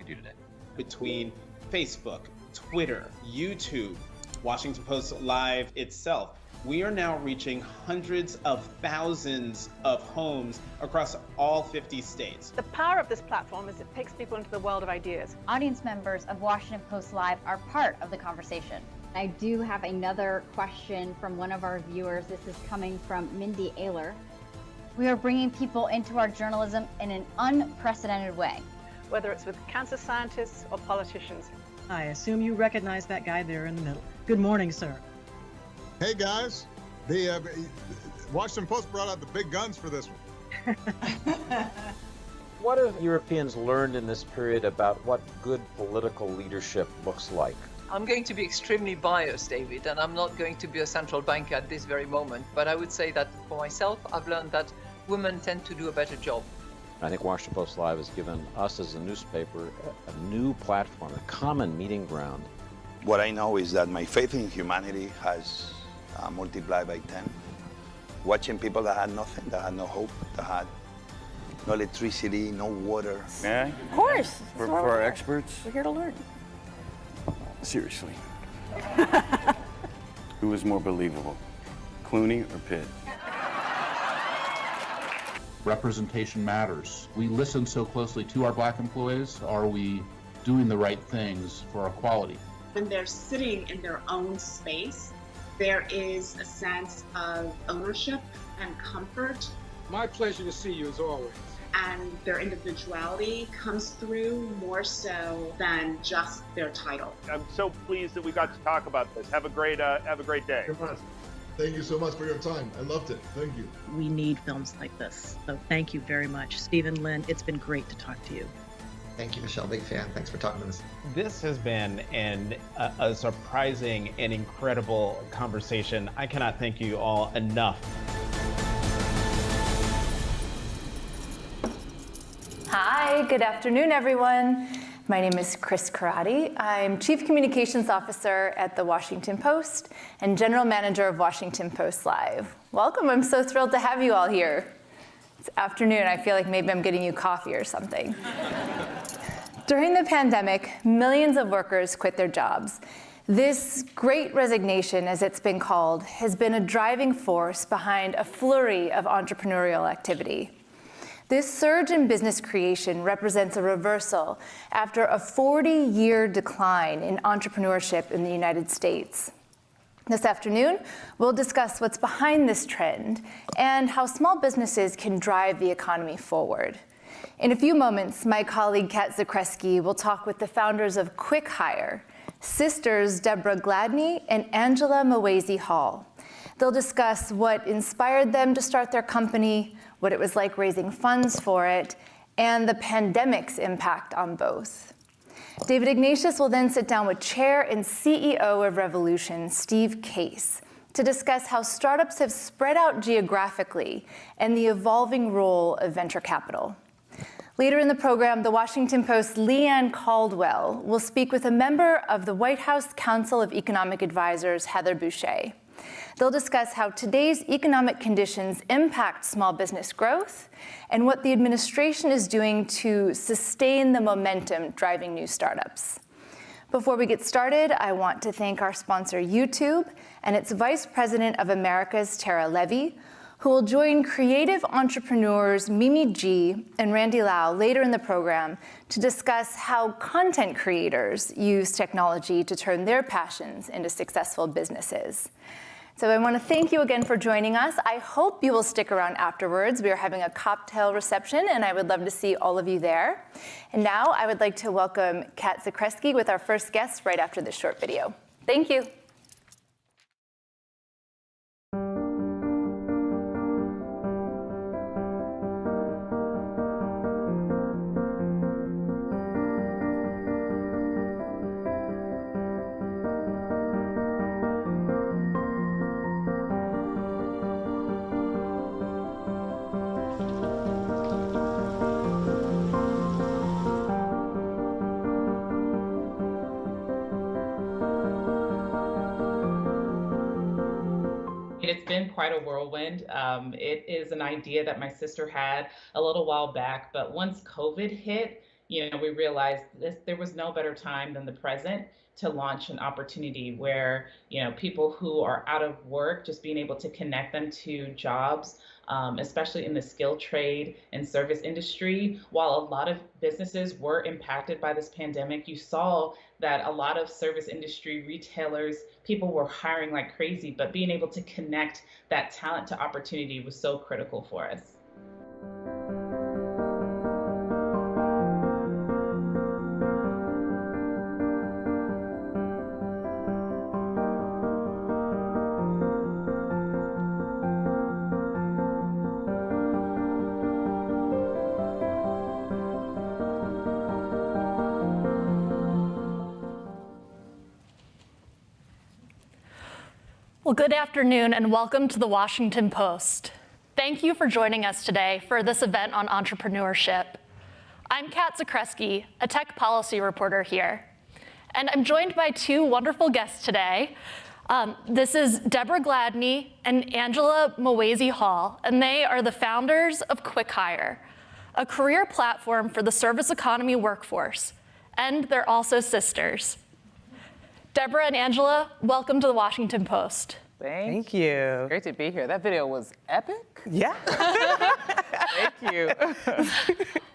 do today. Between Facebook, Twitter, YouTube, Washington Post Live itself, we are now reaching hundreds of thousands of homes across all 50 states. The power of this platform is it takes people into the world of ideas. Audience members of Washington Post Live are part of the conversation. I do have another question from one of our viewers. This is coming from Mindy Ayler. We are bringing people into our journalism in an unprecedented way. Whether it's with cancer scientists or politicians. I assume you recognize that guy there in the middle. Good morning, sir. Hey guys, the Washington Post brought out the big guns for this one. What have Europeans learned in this period about what good political leadership looks like? I'm going to be extremely biased, David, and I'm not going to be a central banker at this very moment, but I would say that for myself, I've learned that women tend to do a better job. I think Washington Post Live has given us as a newspaper a new platform, a common meeting ground. What I know is that my faith in humanity has multiplied by 10. Watching people that had nothing, that had no hope, that had no electricity, no water. May I? Of course. For our experts? We're here to learn. Seriously. Who is more believable, Clooney or Pitt? Representation matters. We listen so closely to our Black employees. Are we doing the right things for equality? When they're sitting in their own space, there is a sense of ownership and comfort. My pleasure to see you as always. And their individuality comes through more so than just their title. I'm so pleased that we got to talk about this. Have a great day. Thank you so much for your time. I loved it. Thank you. We need films like this. So thank you very much. Stephen, Lynn, it's been great to talk to you. Thank you, Michelle. Big fan. Thanks for talking to us. This has been a surprising and incredible conversation. I cannot thank you all enough. Hi, good afternoon, everyone. My name is Chris Karate. I'm Chief Communications Officer at the Washington Post and General Manager of Washington Post Live. Welcome, I'm so thrilled to have you all here. It's afternoon, I feel like maybe I'm getting you coffee or something. During the pandemic, millions of workers quit their jobs. This great resignation, as it's been called, has been a driving force behind a flurry of entrepreneurial activity. This surge in business creation represents a reversal after a 40-year decline in entrepreneurship in the United States. This afternoon, we'll discuss what's behind this trend and how small businesses can drive the economy forward. In a few moments, my colleague Kat Zakreski will talk with the founders of QuickHire, sisters Deborah Gladney and Angela Muhwezi-Hall. They'll discuss what inspired them to start their company, what it was like raising funds for it, and the pandemic's impact on both. David Ignatius will then sit down with Chair and CEO of Revolution, Steve Case, to discuss how startups have spread out geographically and the evolving role of venture capital. Later in the program, the Washington Post's Leanne Caldwell will speak with a member of the White House Council of Economic Advisors, Heather Boushey. They'll discuss how today's economic conditions impact small business growth and what the administration is doing to sustain the momentum driving new startups. Before we get started, I want to thank our sponsor, YouTube, and its Vice President of Americas, Tara Levy, who will join creative entrepreneurs Mimi G and Randy Lau later in the program to discuss how content creators use technology to turn their passions into successful businesses. So I want to thank you again for joining us. I hope you will stick around afterwards. We are having a cocktail reception, and I would love to see all of you there. And now I would like to welcome Kat Zakreski with our first guest right after this short video. Thank you. It's been quite a whirlwind. It is an idea that my sister had a little while back, but once COVID hit, we realized there was no better time than the present to launch an opportunity where, people who are out of work, just being able to connect them to jobs, especially in the skilled trade and service industry. While a lot of businesses were impacted by this pandemic, you saw that a lot of service industry retailers, people were hiring like crazy, but being able to connect that talent to opportunity was so critical for us. Well, good afternoon and welcome to the Washington Post. Thank you for joining us today for this event on entrepreneurship. I'm Kat Zakreski, a tech policy reporter here, and I'm joined by two wonderful guests today. This is Deborah Gladney and Angela Muhwezi-Hall, and they are the founders of QuickHire, a career platform for the service economy workforce, and they're also sisters. Deborah and Angela, welcome to the Washington Post. Thank you. Great to be here. That video was epic. Yeah. Thank you.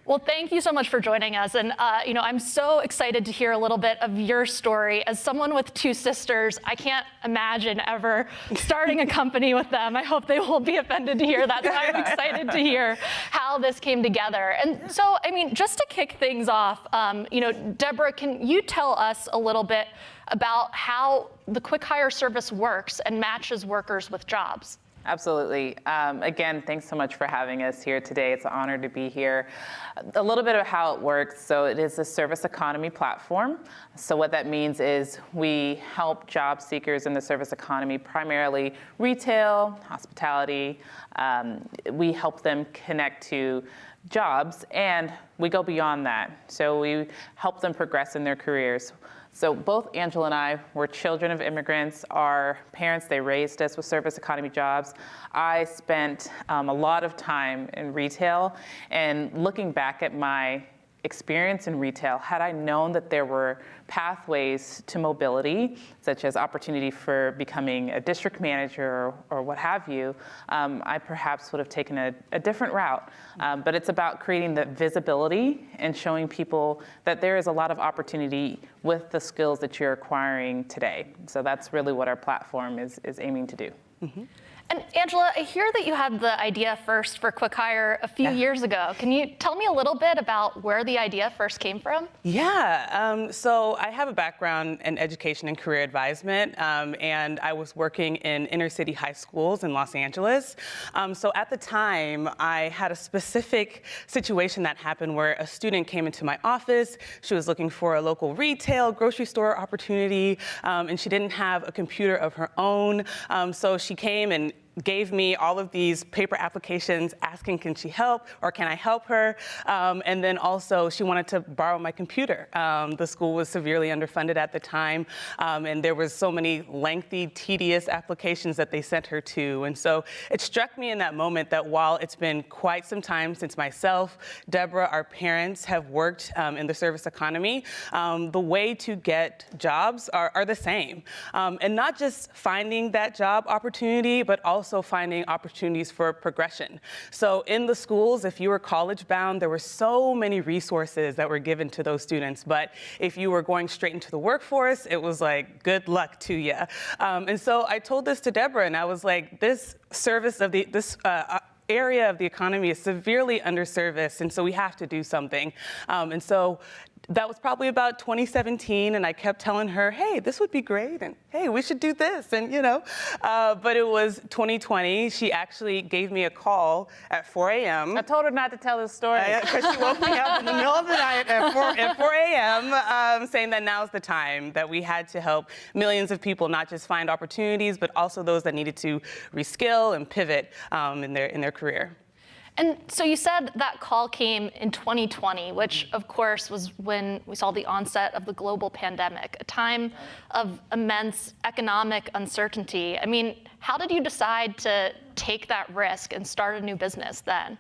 Well, thank you so much for joining us. And, I'm so excited to hear a little bit of your story. As someone with two sisters, I can't imagine ever starting a company with them. I hope they won't be offended to hear that. So I'm excited to hear how this came together. And so, just to kick things off, Deborah, can you tell us a little bit about how the QuickHire service works and matches workers with jobs? Absolutely. Again, thanks so much for having us here today. It's an honor to be here. A little bit of how it works. So it is a service economy platform. So what that means is we help job seekers in the service economy, primarily retail, hospitality. We help them connect to jobs, and we go beyond that. So we help them progress in their careers. So both Angela and I were children of immigrants. Our parents, they raised us with service economy jobs. I spent a lot of time in retail, and looking back at my experience in retail, had I known that there were pathways to mobility, such as opportunity for becoming a district manager or what have you, I perhaps would have taken a different route. But it's about creating the visibility and showing people that there is a lot of opportunity with the skills that you're acquiring today. So that's really what our platform is aiming to do. Mm-hmm. And Angela, I hear that you had the idea first for QuickHire a few years ago. Can you tell me a little bit about where the idea first came from? Yeah, so I have a background in education and career advisement, and I was working in inner city high schools in Los Angeles. So at the time, I had a specific situation that happened where a student came into my office. She was looking for a local retail grocery store opportunity, and she didn't have a computer of her own. So she came and gave me all of these paper applications asking, can she help or can I help her? And then also she wanted to borrow my computer. The school was severely underfunded at the time, and there was so many lengthy, tedious applications that they sent her to. And so it struck me in that moment that while it's been quite some time since myself, Deborah, our parents have worked in the service economy, the way to get jobs are the same. And not just finding that job opportunity, but also finding opportunities for progression. So in the schools, if you were college bound, there were so many resources that were given to those students. But if you were going straight into the workforce, it was like, good luck to you. And so I told this to Deborah, and I was like, this service of this area of the economy is severely underserviced, and so we have to do something. And so that was probably about 2017, and I kept telling her, hey, this would be great, and hey, we should do this, and but it was 2020. She actually gave me a call at 4 a.m. I told her not to tell this story. Because she woke me up in the middle of the night at 4 a.m. Saying that now's the time, that we had to help millions of people not just find opportunities, but also those that needed to reskill and pivot in their career. And so you said that call came in 2020, which of course was when we saw the onset of the global pandemic, a time of immense economic uncertainty. I mean, how did you decide to take that risk and start a new business then?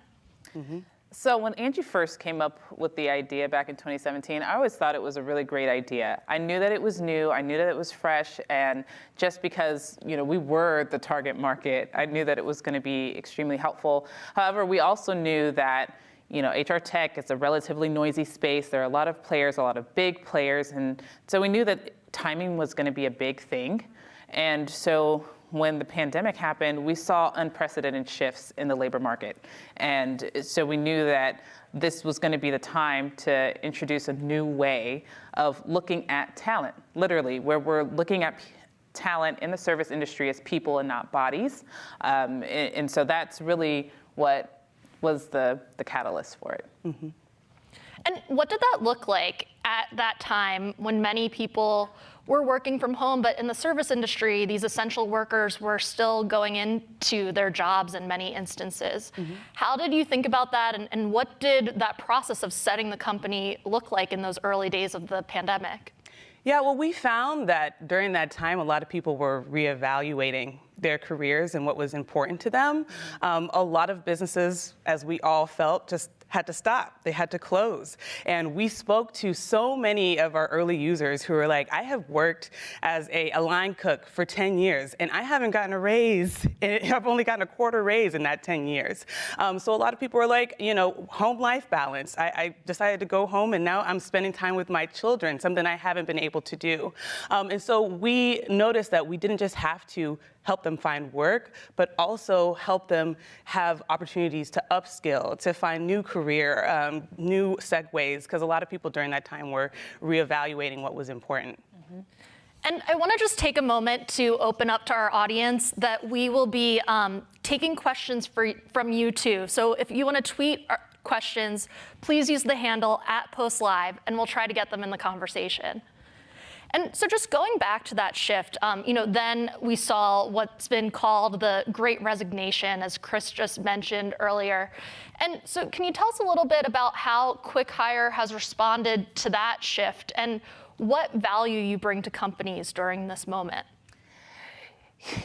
Mm-hmm. So when Angie first came up with the idea back in 2017, I always thought it was a really great idea. I knew that it was new, I knew that it was fresh, and just because we were the target market, I knew that it was going to be extremely helpful. However, we also knew that HR tech is a relatively noisy space. There are a lot of players, a lot of big players, and so we knew that timing was going to be a big thing. And so when the pandemic happened, we saw unprecedented shifts in the labor market. And so we knew that this was going to be the time to introduce a new way of looking at talent, literally, where we're looking at talent in the service industry as people and not bodies. And so that's really what was the catalyst for it. Mm-hmm. And what did that look like at that time when many people were working from home, but in the service industry, these essential workers were still going into their jobs in many instances? Mm-hmm. How did you think about that, and what did that process of setting the company look like in those early days of the pandemic? Yeah, well, we found that during that time, a lot of people were reevaluating their careers and what was important to them. A lot of businesses, as we all felt, just had to stop. They had to close. And we spoke to so many of our early users who were like, I have worked as a line cook for 10 years, and I haven't gotten a raise. I've only gotten a quarter raise in that 10 years. So a lot of people were like, home life balance. I decided to go home, and now I'm spending time with my children, something I haven't been able to do. And so we noticed that we didn't just have to help them find work, but also help them have opportunities to upskill, to find new career, new segues, because a lot of people during that time were reevaluating what was important. Mm-hmm. And I want to just take a moment to open up to our audience that we will be taking questions from you too. So if you want to tweet questions, please use the handle @PostLive, and we'll try to get them in the conversation. And so just going back to that shift, then we saw what's been called the Great Resignation, as Chris just mentioned earlier. And so can you tell us a little bit about how QuickHire has responded to that shift and what value you bring to companies during this moment?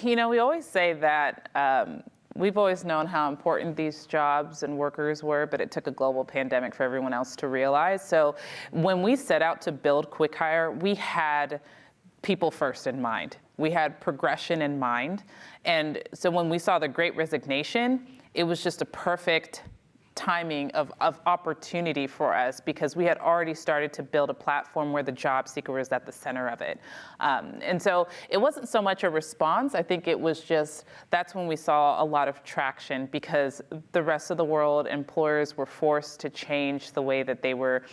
We always say that we've always known how important these jobs and workers were, but it took a global pandemic for everyone else to realize. So when we set out to build QuickHire, we had people first in mind. We had progression in mind. And so when we saw the Great Resignation, it was just a perfect timing of opportunity for us, because we had already started to build a platform where the job seeker was at the center of it. And so it wasn't so much a response. I think it was just, that's when we saw a lot of traction, because the rest of the world, employers were forced to change the way that they were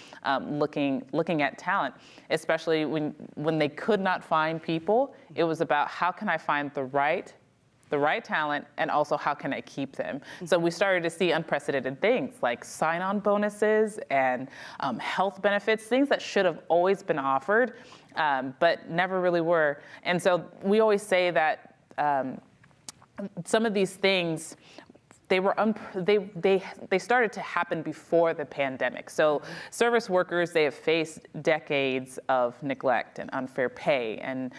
looking at talent, especially when they could not find people. It was about, how can I find the right talent, and also how can I keep them? So we started to see unprecedented things like sign-on bonuses and health benefits, things that should have always been offered, but never really were. And so we always say that some of these things, they started to happen before the pandemic. So service workers, they have faced decades of neglect and unfair pay and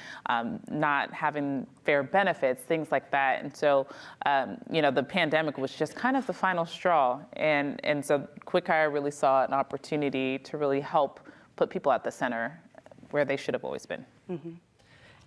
not having fair benefits, things like that. And so, the pandemic was just kind of the final straw. And so QuickHire really saw an opportunity to really help put people at the center where they should have always been. Mm-hmm.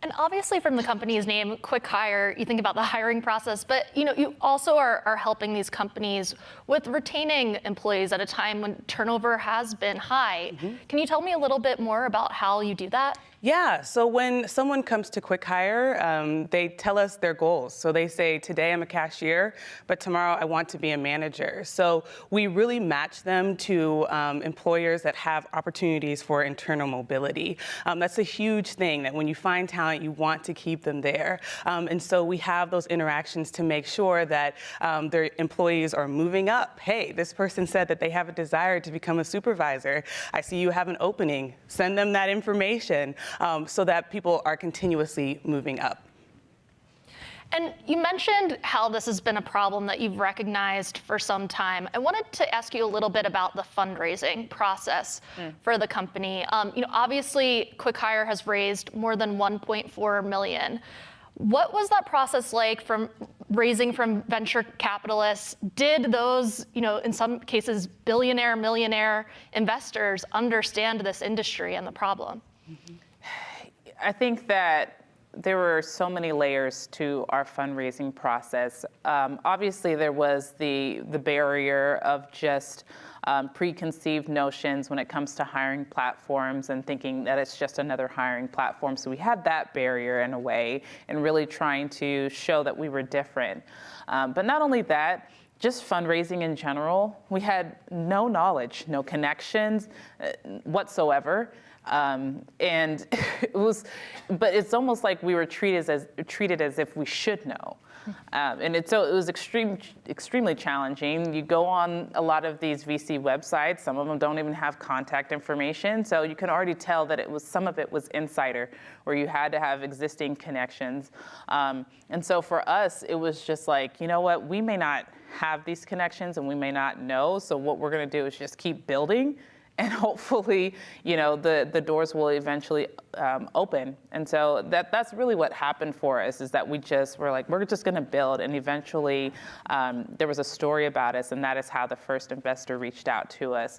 And obviously from the company's name, QuickHire, you think about the hiring process, but you also are helping these companies with retaining employees at a time when turnover has been high. Mm-hmm. Can you tell me a little bit more about how you do that? Yeah, so when someone comes to QuickHire, they tell us their goals. So they say, today I'm a cashier, but tomorrow I want to be a manager. So we really match them to employers that have opportunities for internal mobility. That's a huge thing, that when you find talent, you want to keep them there. And so we have those interactions to make sure that their employees are moving up. Hey, this person said that they have a desire to become a supervisor. I see you have an opening. Send them that information. So that people are continuously moving up. And you mentioned how this has been a problem that you've recognized for some time. I wanted to ask you a little bit about the fundraising process for the company. Obviously, QuickHire has raised more than $1.4 million. What was that process like from raising from venture capitalists, did those, in some cases, billionaire, millionaire investors understand this industry and the problem? I think that there were so many layers to our fundraising process. Obviously, there was the barrier of just preconceived notions when it comes to hiring platforms and thinking that it's just another hiring platform. So we had that barrier in a way, and really trying to show that we were different. But not only that, just fundraising in general, we had no knowledge, no connections whatsoever. And but it's almost like we were treated as if we should know. So it was extremely challenging. You go on a lot of these VC websites, some of them don't even have contact information, so you can already tell that some of it was insider, where you had to have existing connections. And so for us, it was just like, you know what, we may not have these connections and we may not know, so what we're gonna do is just keep building. And hopefully, the doors will eventually open. And so that's really what happened for us, is that we're just gonna build. And eventually, there was a story about us, and that is how the first investor reached out to us.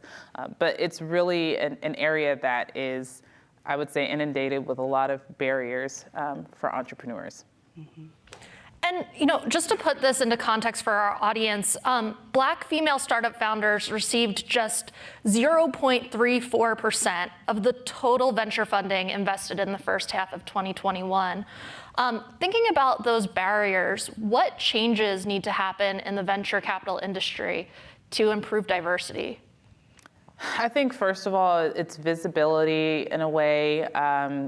But it's really an area that is, I would say, inundated with a lot of barriers for entrepreneurs. Mm-hmm. And just to put this into context for our audience, Black female startup founders received just 0.34% of the total venture funding invested in the first half of 2021. Thinking about those barriers, what changes need to happen in the venture capital industry to improve diversity? I think, first of all, it's visibility in a way.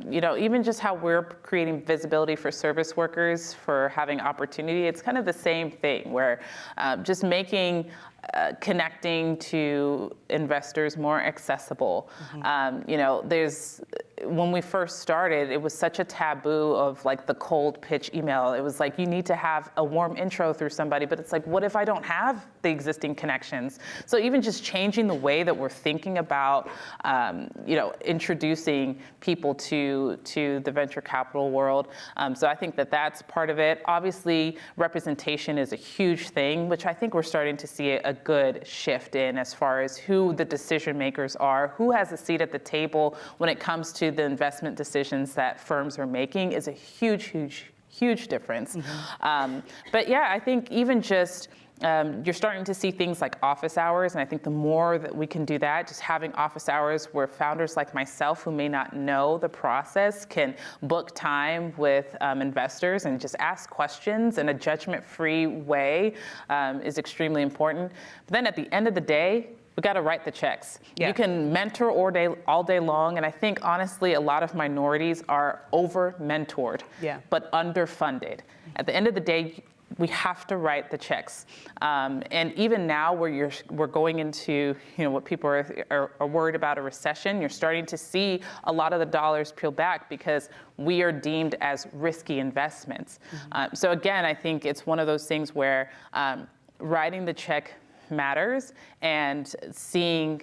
Even just how we're creating visibility for service workers for having opportunity, it's kind of the same thing, where just making connecting to investors more accessible. Mm-hmm. When we first started, it was such a taboo of like the cold pitch email. It was like, you need to have a warm intro through somebody, but it's like, what if I don't have the existing connections? So even just changing the way that we're thinking about, introducing people to the venture capital world. So I think that that's part of it. Obviously, representation is a huge thing, which I think we're starting to see a good shift in, as far as who the decision makers are, who has a seat at the table when it comes to the investment decisions that firms are making, is a huge difference. Mm-hmm. But yeah, I think even just you're starting to see things like office hours, and I think the more that we can do that, just having office hours where founders like myself, who may not know the process, can book time with investors and just ask questions in a judgment-free way, is extremely important. But then at the end of the day, we got to write the checks. Yeah. You can mentor all day long, and I think honestly, a lot of minorities are over-mentored, but underfunded. At the end of the day, we have to write the checks. And even now, where we're going into what people are worried about, a recession, you're starting to see a lot of the dollars peel back because we are deemed as risky investments. Mm-hmm. So again, I think it's one of those things where writing the check matters, and seeing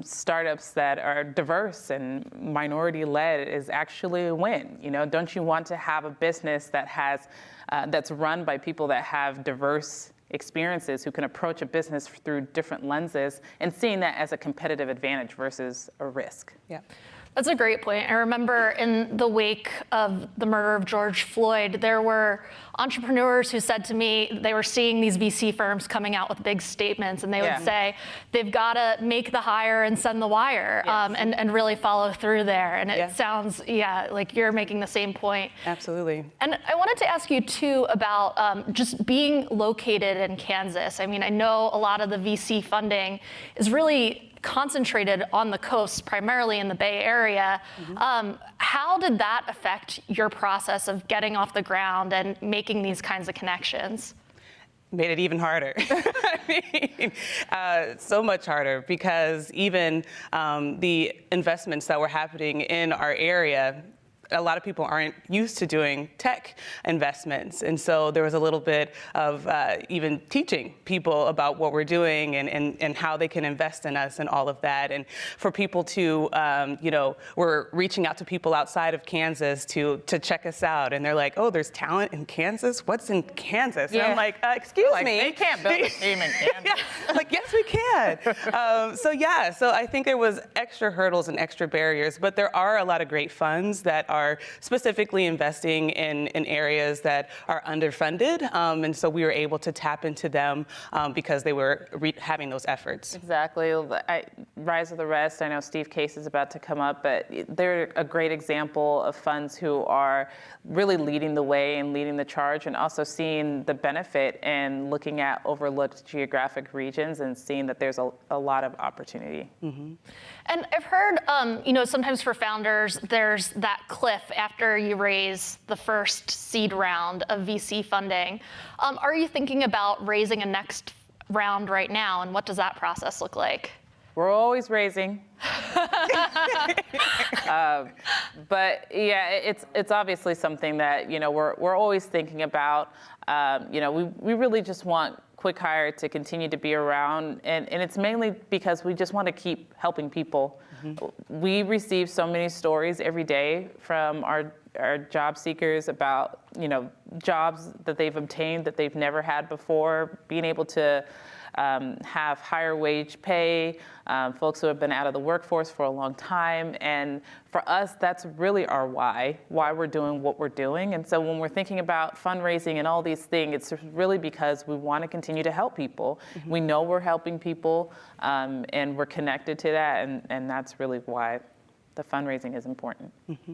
startups that are diverse and minority-led is actually a win. Don't you want to have a business that has that's run by people that have diverse experiences, who can approach a business through different lenses, and seeing that as a competitive advantage versus a risk? Yeah. That's a great point. I remember in the wake of the murder of George Floyd, there were entrepreneurs who said to me they were seeing these VC firms coming out with big statements, and they would say they've got to make the hire and send the wire, and really follow through there. And it sounds, like you're making the same point. Absolutely. And I wanted to ask you too about just being located in Kansas. I mean, I know a lot of the VC funding is really concentrated on the coast, primarily in the Bay Area. Mm-hmm. How did that affect your process of getting off the ground and making these kinds of connections? Made it even harder. So much harder, because even the investments that were happening in our area, a lot of people aren't used to doing tech investments. And so there was a little bit of even teaching people about what we're doing and how they can invest in us and all of that. And for people to, we're reaching out to people outside of Kansas to check us out. And they're like, oh, there's talent in Kansas? What's in Kansas? And I'm like, excuse me. They can't build a team in Kansas. Yeah, like, yes, we can. So I think there was extra hurdles and extra barriers, but there are a lot of great funds that are specifically investing in areas that are underfunded. And so we were able to tap into them because they were having those efforts. Exactly. Rise of the Rest, I know Steve Case is about to come up, but they're a great example of funds who are really leading the way and leading the charge, and also seeing the benefit and looking at overlooked geographic regions and seeing that there's a lot of opportunity. Mm-hmm. And I've heard, sometimes for founders, there's that cliff after you raise the first seed round of VC funding. Are you thinking about raising a next round right now, and what does that process look like? We're always raising. But yeah, it's obviously something that, we're always thinking about. We really just want QuickHire to continue to be around, and it's mainly because we just want to keep helping people. Mm-hmm. We receive so many stories every day from our job seekers about, jobs that they've obtained that they've never had before, being able to have higher wage pay, folks who have been out of the workforce for a long time. And for us, that's really our why we're doing what we're doing. And so when we're thinking about fundraising and all these things, it's really because we want to continue to help people. Mm-hmm. We know we're helping people, and we're connected to that, and that's really why the fundraising is important. Mm-hmm.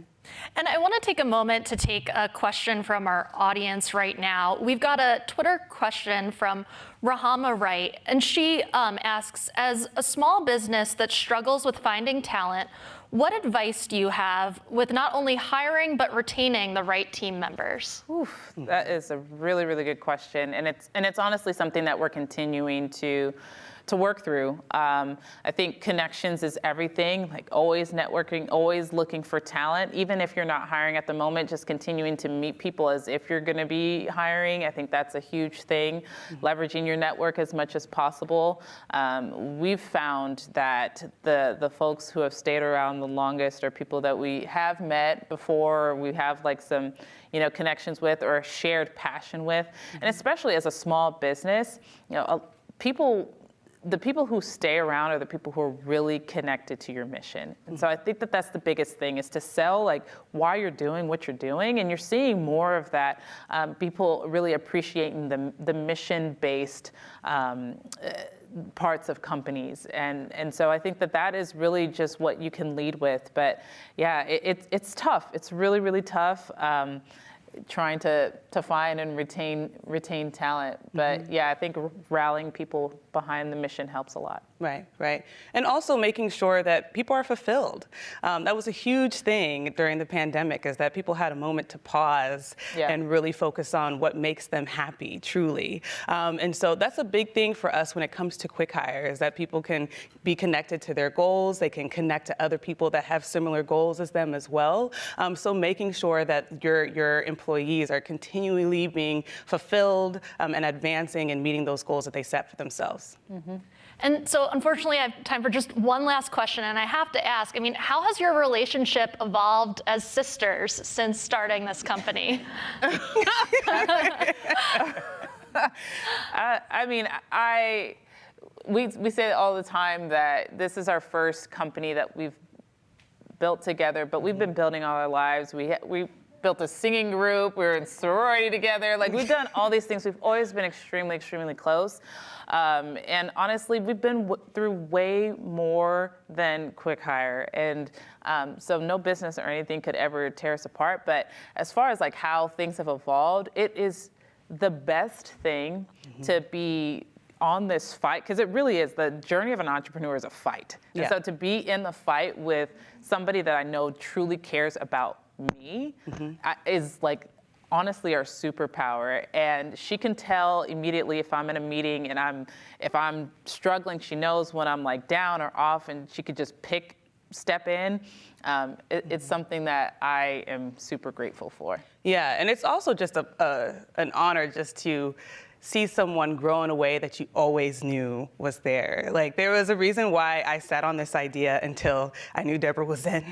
And I want to take a moment to take a question from our audience right now. We've got a Twitter question from Rahama Wright, and she asks, as a small business that struggles with finding talent, what advice do you have with not only hiring but retaining the right team members? Oof, that is a really, really good question, and it's honestly something that we're continuing to work through. I think connections is everything, like always networking, always looking for talent. Even if you're not hiring at the moment, just continuing to meet people as if you're gonna be hiring. I think that's a huge thing, leveraging your network as much as possible. We've found that the folks who have stayed around the longest are people that we have met before, or we have like some connections with or a shared passion with. And especially as a small business, the people who stay around are the people who are really connected to your mission. And so I think that that's the biggest thing, is to sell like why you're doing what you're doing. And you're seeing more of that, people really appreciating the mission-based parts of companies. And so I think that is really just what you can lead with. But yeah, it's tough. It's really, really tough. Trying to find and retain talent. But yeah, I think rallying people behind the mission helps a lot. Right. And also making sure that people are fulfilled. That was a huge thing during the pandemic, is that people had a moment to pause and really focus on what makes them happy, truly. And so that's a big thing for us when it comes to QuickHire, is that people can be connected to their goals. They can connect to other people that have similar goals as them as well. So making sure that your employees are continually being fulfilled and advancing and meeting those goals that they set for themselves. Mm-hmm. And so, unfortunately, I have time for just one last question, and I have to ask, how has your relationship evolved as sisters since starting this company? We say all the time that this is our first company that we've built together, but we've been building all our lives. We built a singing group, we were in sorority together. Like, we've done all these things. We've always been extremely, extremely close. And honestly, we've been through way more than QuickHire. And so no business or anything could ever tear us apart. But as far as like how things have evolved, it is the best thing to be on this fight, because it really is. The journey of an entrepreneur is a fight. And so to be in the fight with somebody that I know truly cares about me is like honestly our superpower. And she can tell immediately if I'm in a meeting and if I'm struggling. She knows when I'm like down or off, and she could just pick step in, it's something that I am super grateful for. Yeah, and it's also just an honor just to see someone grow in a way that you always knew was there. Like, there was a reason why I sat on this idea until I knew Deborah was in,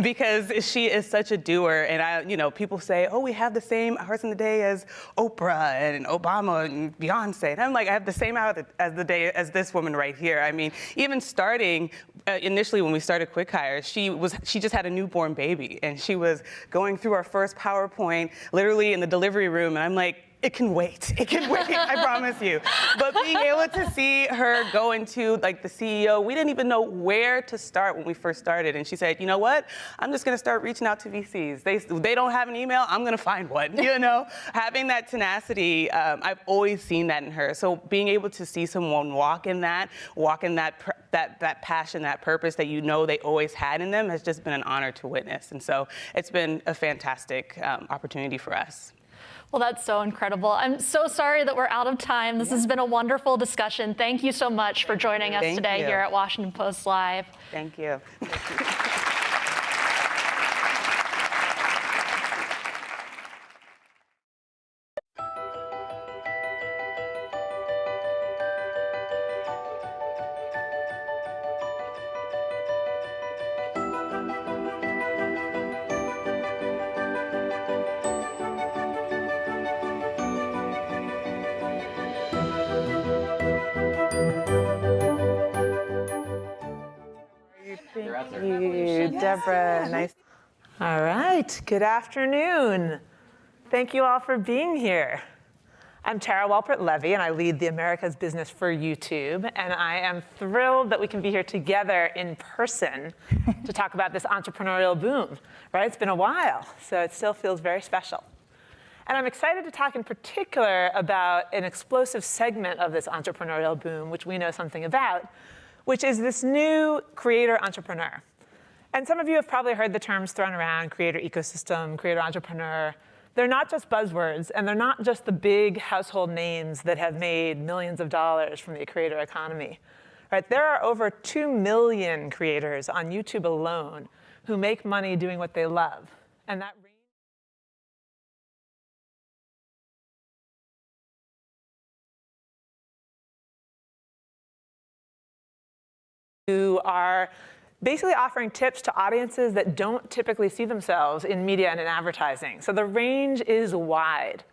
because she is such a doer. And people say, oh, we have the same hours in the day as Oprah and Obama and Beyonce. And I'm like, I have the same hour as the day as this woman right here. I mean, even starting initially when we started QuickHire, she just had a newborn baby, and she was going through our first PowerPoint literally in the delivery room, and I'm like, it can wait, I promise you. But being able to see her go into like the CEO, we didn't even know where to start when we first started. And she said, you know what? I'm just gonna start reaching out to VCs. They don't have an email, I'm gonna find one, Having that tenacity, I've always seen that in her. So being able to see someone walk in that passion, that purpose that they always had in them has just been an honor to witness. And so it's been a fantastic opportunity for us. Well, that's so incredible. I'm so sorry that we're out of time. This has been a wonderful discussion. Thank you so much for joining us today here at Washington Post Live. Thank you. Deborah, nice. All right, good afternoon. Thank you all for being here. I'm Tara Walpert-Levy, and I lead the America's Business for YouTube, and I am thrilled that we can be here together in person to talk about this entrepreneurial boom, right? It's been a while, so it still feels very special. And I'm excited to talk in particular about an explosive segment of this entrepreneurial boom, which we know something about, which is this new creator entrepreneur. And some of you have probably heard the terms thrown around, creator ecosystem, creator entrepreneur. They're not just buzzwords, and they're not just the big household names that have made millions of dollars from the creator economy. Right? There are over 2 million creators on YouTube alone who make money doing what they love. And that who are basically offering tips to audiences that don't typically see themselves in media and in advertising. So the range is wide.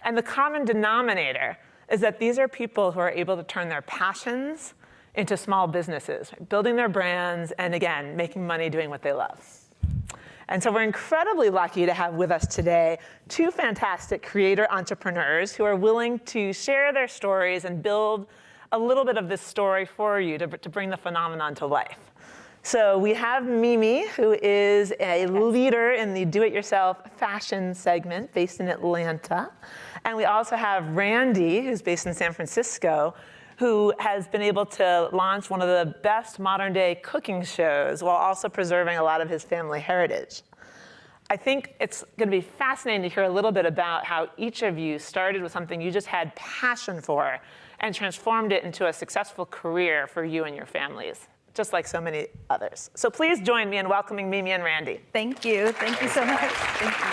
And the common denominator is that these are people who are able to turn their passions into small businesses, building their brands, and again, making money doing what they love. And so we're incredibly lucky to have with us today 2 fantastic creator entrepreneurs who are willing to share their stories and build a little bit of this story for you to bring the phenomenon to life. So we have Mimi, who is a leader in the do-it-yourself fashion segment based in Atlanta. And we also have Randy, who's based in San Francisco, who has been able to launch one of the best modern-day cooking shows while also preserving a lot of his family heritage. I think it's going to be fascinating to hear a little bit about how each of you started with something you just had passion for and transformed it into a successful career for you and your families, just like so many others. So please join me in welcoming Mimi and Randy. Thank you. Thank you so much. Thank you.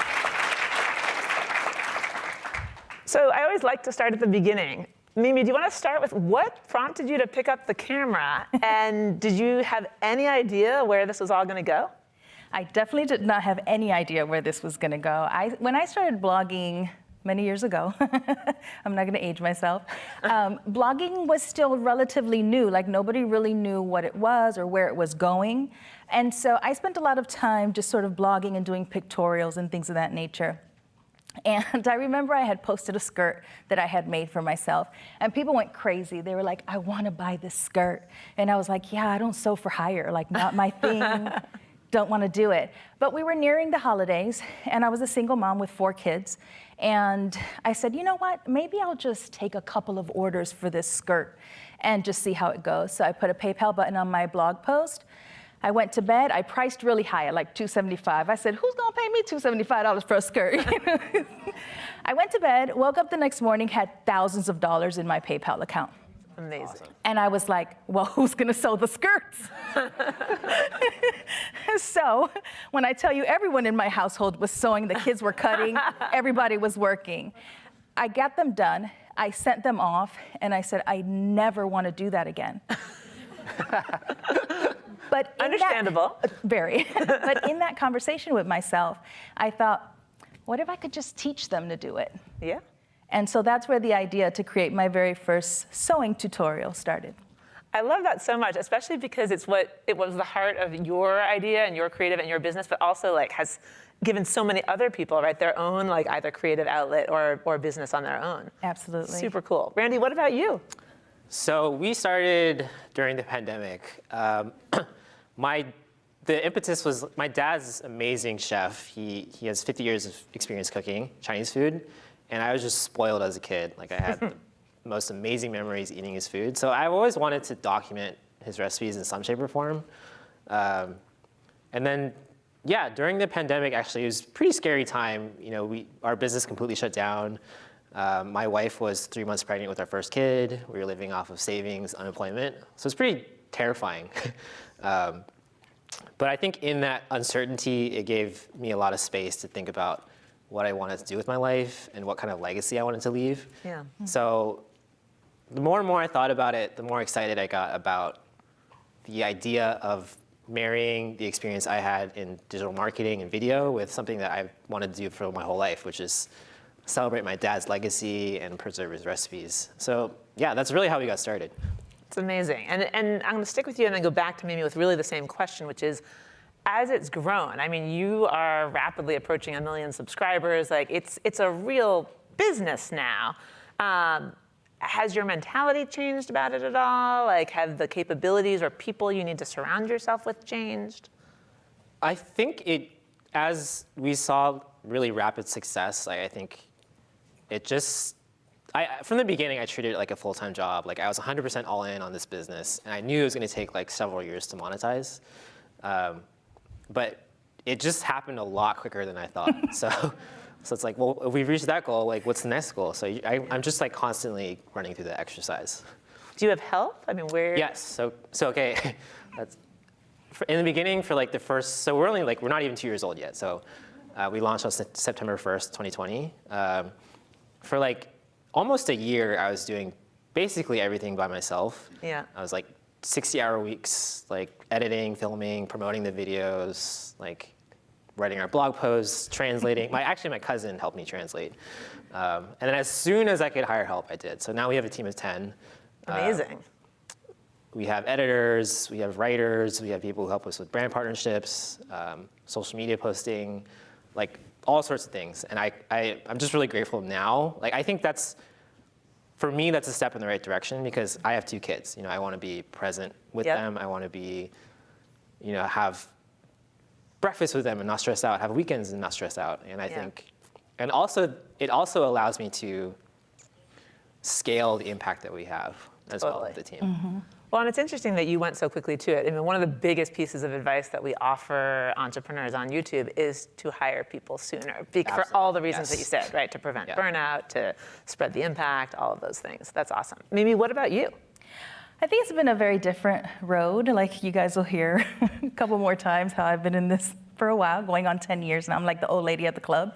So I always like to start at the beginning. Mimi, do you want to start with what prompted you to pick up the camera? And did you have any idea where this was all going to go? I definitely did not have any idea where this was going to go. When I started blogging many years ago, I'm not going to age myself, blogging was still relatively new. Like, nobody really knew what it was or where it was going. And so I spent a lot of time just sort of blogging and doing pictorials and things of that nature. And I remember I had posted a skirt that I had made for myself, and people went crazy. They were like, I want to buy this skirt. And I was like, yeah, I don't sew for hire, like, not my thing. Don't want to do it. But we were nearing the holidays, and I was a single mom with 4 kids. And I said, you know what, maybe I'll just take a couple of orders for this skirt and just see how it goes. So I put a PayPal button on my blog post. I went to bed. I priced really high at like $275. I said, who's gonna pay me $275 for a skirt? I went to bed, woke up the next morning, had thousands of dollars in my PayPal account. Amazing. Awesome. And I was like, well, who's gonna sew the skirts? So when I tell you everyone in my household was sewing, the kids were cutting, everybody was working. I got them done, I sent them off, and I said, I never wanna do that again. But understandable. Very. But in that conversation with myself, I thought, what if I could just teach them to do it? Yeah. And so that's where the idea to create my very first sewing tutorial started. I love that so much, especially because it was the heart of your idea and your creative and your business, but also like has given so many other people, right, their own like either creative outlet or business on their own. Absolutely. Super cool. Randy, what about you? So we started during the pandemic. The impetus was my dad's amazing chef. He has 50 years of experience cooking Chinese food, and I was just spoiled as a kid. Like I had the most amazing memories eating his food. So I always wanted to document his recipes in some shape or form. And then, yeah, during the pandemic, actually, it was a pretty scary time. You know, our business completely shut down. My wife was 3 months pregnant with our first kid. We were living off of savings, unemployment. So it's pretty terrifying. But I think in that uncertainty, it gave me a lot of space to think about what I wanted to do with my life and what kind of legacy I wanted to leave. Yeah. So the more and more I thought about it, the more excited I got about the idea of marrying the experience I had in digital marketing and video with something that I wanted to do for my whole life, which is celebrate my dad's legacy and preserve his recipes. So yeah, that's really how we got started. It's amazing. And I'm going to stick with you and then go back to maybe with really the same question, which is, as it's grown, I mean, you are rapidly approaching 1 million subscribers. Like, it's a real business now. Has your mentality changed about it at all? Like, have the capabilities or people you need to surround yourself with changed? I think as we saw really rapid success, I think it just, from the beginning, I treated it like a full-time job. Like I was 100% all in on this business, and I knew it was going to take like several years to monetize. But it just happened a lot quicker than I thought. So it's like, well, if we've reached that goal, like what's the next goal? So I'm just like constantly running through the exercise. Do you have help? I mean, where? Yes. So okay. In the beginning, for like the first, so we're not even 2 years old yet. So we launched on September 1st, 2020. For like almost a year, I was doing basically everything by myself. Yeah. I was like 60-hour weeks, like editing, filming, promoting the videos, like writing our blog posts, translating. My cousin helped me translate. And then as soon as I could hire help, I did. So now we have a team of 10. Amazing. We have editors, we have writers, we have people who help us with brand partnerships, social media posting, like all sorts of things. And I'm just really grateful now. Like I think for me, that's a step in the right direction because I have 2 kids. You know, I want to be present with them. I want to be, have breakfast with them and not stress out, have weekends and not stress out. And I think, and also, it also allows me to scale the impact that we have as well with the team. Mm-hmm. Well, and it's interesting that you went so quickly to it. I mean, one of the biggest pieces of advice that we offer entrepreneurs on YouTube is to hire people sooner for all the reasons that you said, right? To prevent burnout, to spread the impact, all of those things. That's awesome. Mimi, what about you? I think it's been a very different road. Like you guys will hear a couple more times how I've been in this for a while, going on 10 years, and I'm like the old lady at the club.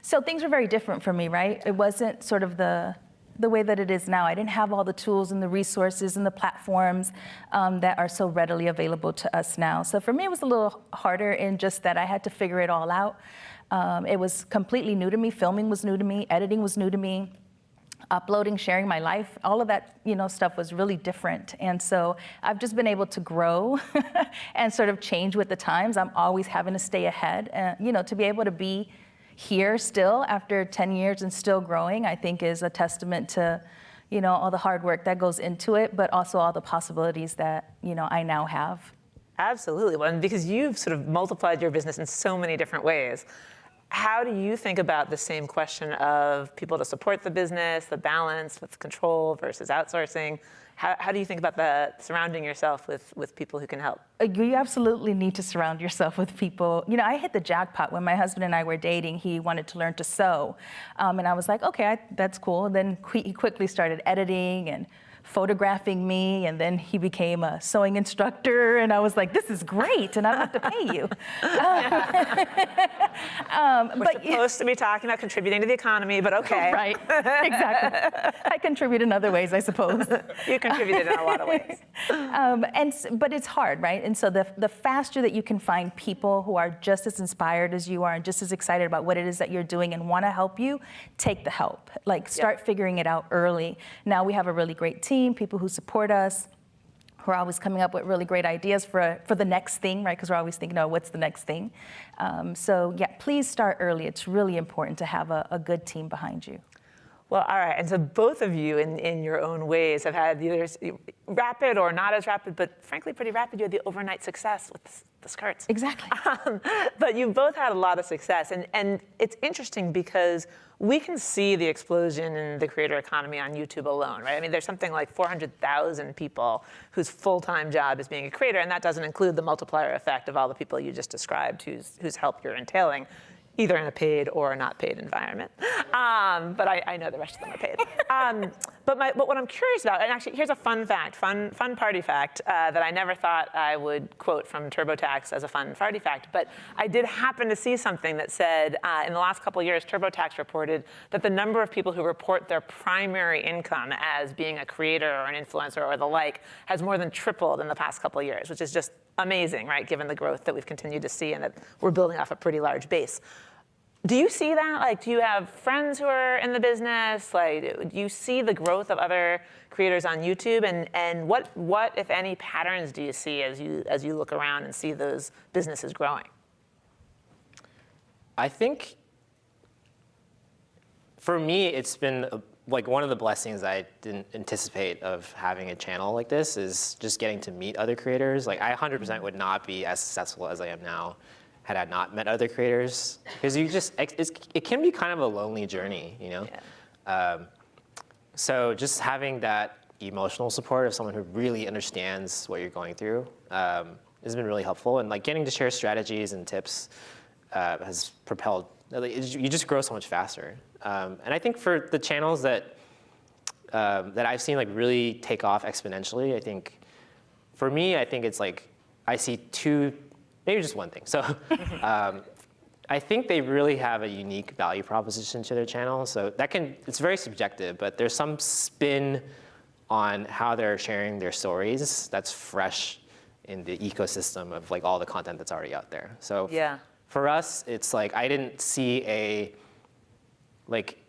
So things were very different for me, right? It wasn't sort of the way that it is now. I didn't have all the tools and the resources and the platforms that are so readily available to us now. So for me, it was a little harder in just that I had to figure it all out. It was completely new to me. Filming was new to me. Editing was new to me. Uploading, sharing my life, all of that, stuff was really different. And so I've just been able to grow and sort of change with the times. I'm always having to stay ahead. To be able to be here still after 10 years and still growing, I think is a testament to, all the hard work that goes into it, but also all the possibilities that, I now have. Absolutely. Well, and because you've sort of multiplied your business in so many different ways, how do you think about the same question of people to support the business, the balance with control versus outsourcing? How do you think about surrounding yourself with people who can help? You absolutely need to surround yourself with people. You know, I hit the jackpot when my husband and I were dating. He wanted to learn to sew. And I was like, okay, that's cool. And then he quickly started editing and photographing me, and then he became a sewing instructor, and I was like, this is great, and I don't have to pay you. We're supposed to be talking about contributing to the economy, but okay. Right, exactly. I contribute in other ways, I suppose. You contributed in a lot of ways. But it's hard, right? And so the faster that you can find people who are just as inspired as you are and just as excited about what it is that you're doing and want to help you, take the help. Like, start figuring it out early. Now we have a really great team, people who support us, who are always coming up with really great ideas for the next thing, right? Because we're always thinking, oh, what's the next thing? So yeah, please start early. It's really important to have a good team behind you. Well, all right, and so both of you in your own ways have had either rapid or not as rapid, but frankly pretty rapid. You had the overnight success with the skirts. Exactly. But you both had a lot of success, and it's interesting because we can see the explosion in the creator economy on YouTube alone, right? I mean, there's something like 400,000 people whose full-time job is being a creator, and that doesn't include the multiplier effect of all the people you just described whose help you're entailing, either in a paid or a not paid environment. But I know the rest of them are paid. But what I'm curious about, and actually here's a fun fact, fun party fact that I never thought I would quote from TurboTax as a fun party fact, but I did happen to see something that said in the last couple of years, TurboTax reported that the number of people who report their primary income as being a creator or an influencer or the like has more than tripled in the past couple of years, which is just amazing, right, given the growth that we've continued to see and that we're building off a pretty large base. Do you see that? Like, do you have friends who are in the business? Like, do you see the growth of other creators on YouTube? And what, if any, patterns do you see as you look around and see those businesses growing? I think, for me, it's been like one of the blessings I didn't anticipate of having a channel like this is just getting to meet other creators. Like, I 100% would not be as successful as I am now had I not met other creators, because it can be kind of a lonely journey, you know? Yeah. So just having that emotional support of someone who really understands what you're going through has been really helpful, and like getting to share strategies and tips has propelled, you just grow so much faster. And I think for the channels that I've seen like really take off exponentially, I think, for me, I think it's like, I see maybe just one thing. So I think they really have a unique value proposition to their channel. So it's very subjective, but there's some spin on how they're sharing their stories that's fresh in the ecosystem of like all the content that's already out there. So yeah. For us, it's like, I didn't see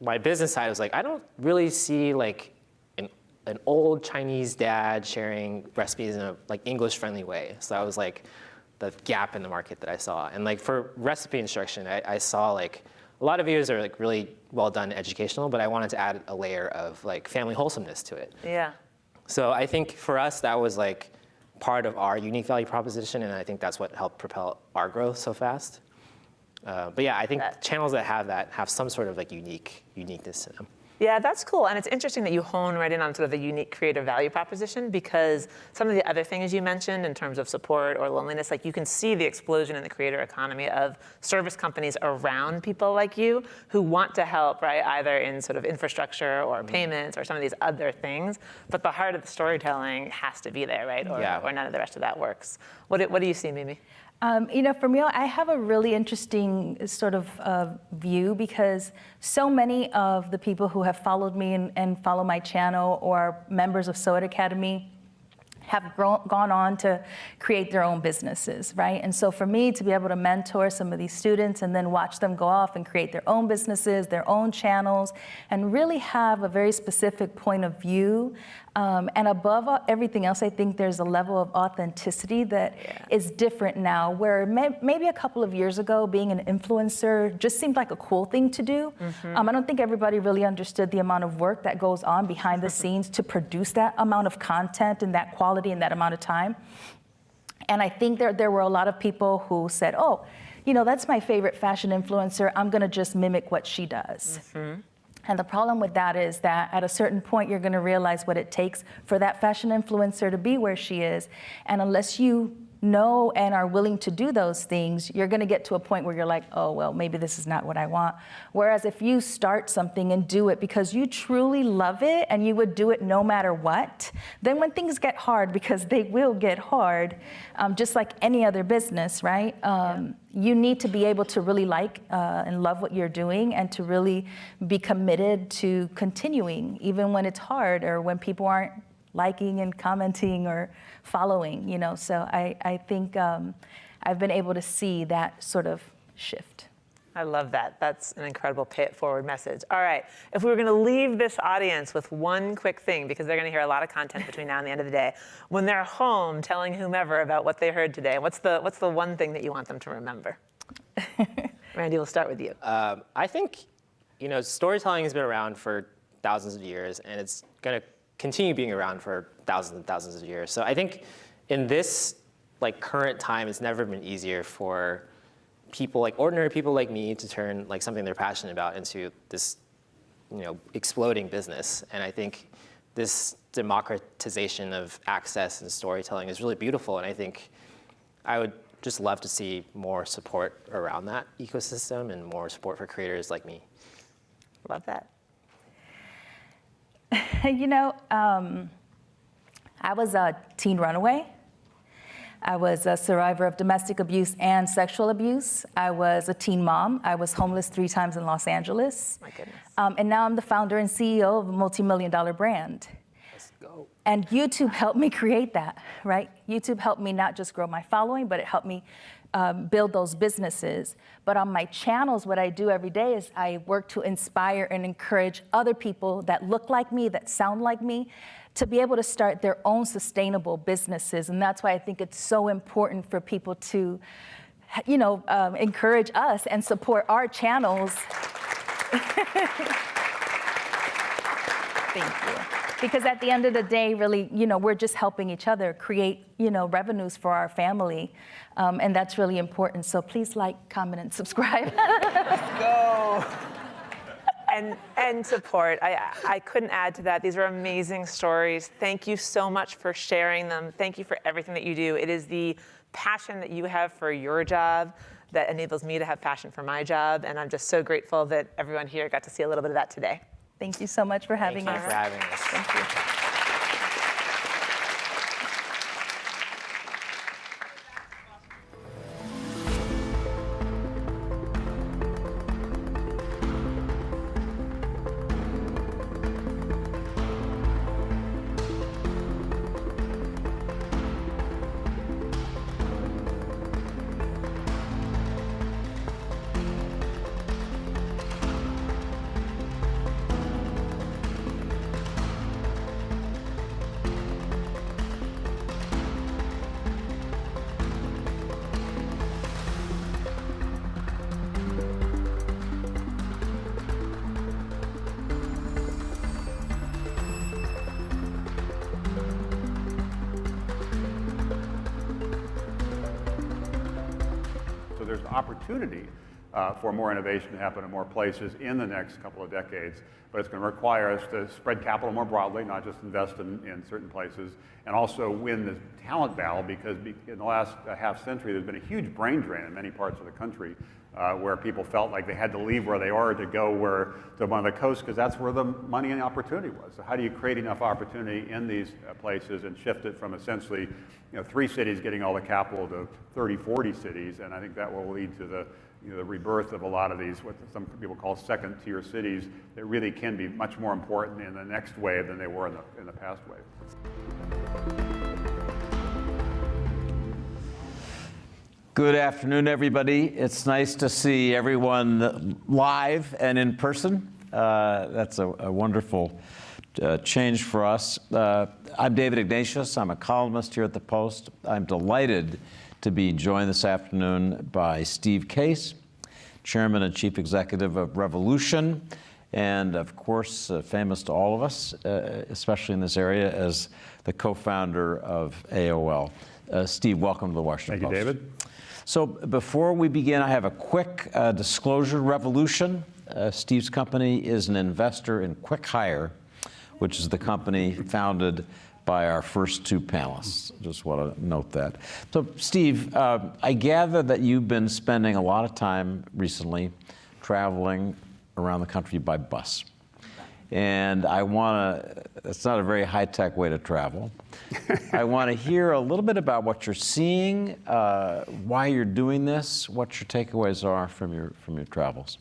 my business side was like, I don't really see like an old Chinese dad sharing recipes in a like English-friendly way. So I was like, the gap in the market that I saw. And like for recipe instruction, I saw like a lot of videos are like really well done, educational, but I wanted to add a layer of like family wholesomeness to it. Yeah. So I think for us, that was like part of our unique value proposition, and I think that's what helped propel our growth so fast. But yeah, I think channels that have some sort of like uniqueness to them. Yeah, that's cool. And it's interesting that you hone right in on sort of the unique creator value proposition, because some of the other things you mentioned in terms of support or loneliness, like you can see the explosion in the creator economy of service companies around people like you who want to help, right, either in sort of infrastructure or payments or some of these other things. But the heart of the storytelling has to be there, right? Or none of the rest of that works. What do you see, Mimi? You know, for me, I have a really interesting sort of view, because so many of the people who have followed me and follow my channel or members of Sew It Academy have gone on to create their own businesses, right? And so for me to be able to mentor some of these students and then watch them go off and create their own businesses, their own channels, and really have a very specific point of view. And above everything else, I think there's a level of authenticity that is different now, where maybe a couple of years ago, being an influencer just seemed like a cool thing to do. I don't think everybody really understood the amount of work that goes on behind the scenes to produce that amount of content and that quality in that amount of time. And I think there were a lot of people who said, oh, you know, that's my favorite fashion influencer, I'm gonna just mimic what she does. And the problem with that is that at a certain point, you're going to realize what it takes for that fashion influencer to be where she is. And unless you know and are willing to do those things, you're going to get to a point where you're like, oh, well, maybe this is not what I want. Whereas if you start something and do it because you truly love it and you would do it no matter what, then when things get hard, because they will get hard, just like any other business, right? You need to be able to really like and love what you're doing and to really be committed to continuing, even when it's hard or when people aren't liking and commenting or following, you know. So I think I've been able to see that sort of shift. I love that. That's an incredible pay it forward message. All right, if we were going to leave this audience with one quick thing, because they're going to hear a lot of content between now and the end of the day, when they're home telling whomever about what they heard today, what's the one thing that you want them to remember? Randy, we'll start with you. I think, you know, storytelling has been around for thousands of years, and it's going to continue being around for thousands and thousands of years. So I think in this like current time, it's never been easier for people, like ordinary people like me, to turn like something they're passionate about into this, you know, exploding business. And I think this democratization of access and storytelling is really beautiful. And I think I would just love to see more support around that ecosystem and more support for creators like me. Love that. You know, I was a teen runaway. I was a survivor of domestic abuse and sexual abuse. I was a teen mom. I was homeless 3 times in Los Angeles. My goodness. And now I'm the founder and CEO of a multi-million-dollar brand. Let's go. And YouTube helped me create that, right? YouTube helped me not just grow my following, but it helped me build those businesses. But on my channels, what I do every day is I work to inspire and encourage other people that look like me, that sound like me, to be able to start their own sustainable businesses. And that's why I think it's so important for people to, you know, encourage us and support our channels. Thank you. Because at the end of the day, really, you know, we're just helping each other create, you know, revenues for our family. And that's really important. So please like, comment, and subscribe. Go. And support. I couldn't add to that. These are amazing stories. Thank you so much for sharing them. Thank you for everything that you do. It is the passion that you have for your job that enables me to have passion for my job. And I'm just so grateful that everyone here got to see a little bit of that today. Thank you so much for having us. Thank you for having us. Thank you. There's opportunity for more innovation to happen in more places in the next couple of decades, but it's going to require us to spread capital more broadly, not just invest in certain places, and also win the talent battle, because in the last half century there's been a huge brain drain in many parts of the country where people felt like they had to leave where they are to go to one of the coasts, because that's where the money and the opportunity was. So how do you create enough opportunity in these places and shift it from essentially 3 cities getting all the capital to 30, 40 cities? And I think that will lead to the rebirth of a lot of these, what some people call second-tier cities, that really can be much more important in the next wave than they were in the past wave. Good afternoon, everybody. It's nice to see everyone live and in person. That's a wonderful change for us. I'm David Ignatius. I'm a columnist here at the Post. I'm delighted to be joined this afternoon by Steve Case, Chairman and Chief Executive of Revolution, and of course, famous to all of us, especially in this area, as the co-founder of AOL. Steve, welcome to the Washington Post. Thank you, David. So before we begin, I have a quick disclosure. Revolution Steve's company is an investor in QuickHire, which is the company founded by our first two panelists. Just want to note that. So, Steve, I gather that you've been spending a lot of time recently traveling around the country by bus. And I want to, it's not a very high-tech way to travel. I want to hear a little bit about what you're seeing, why you're doing this, what your takeaways are from your travels.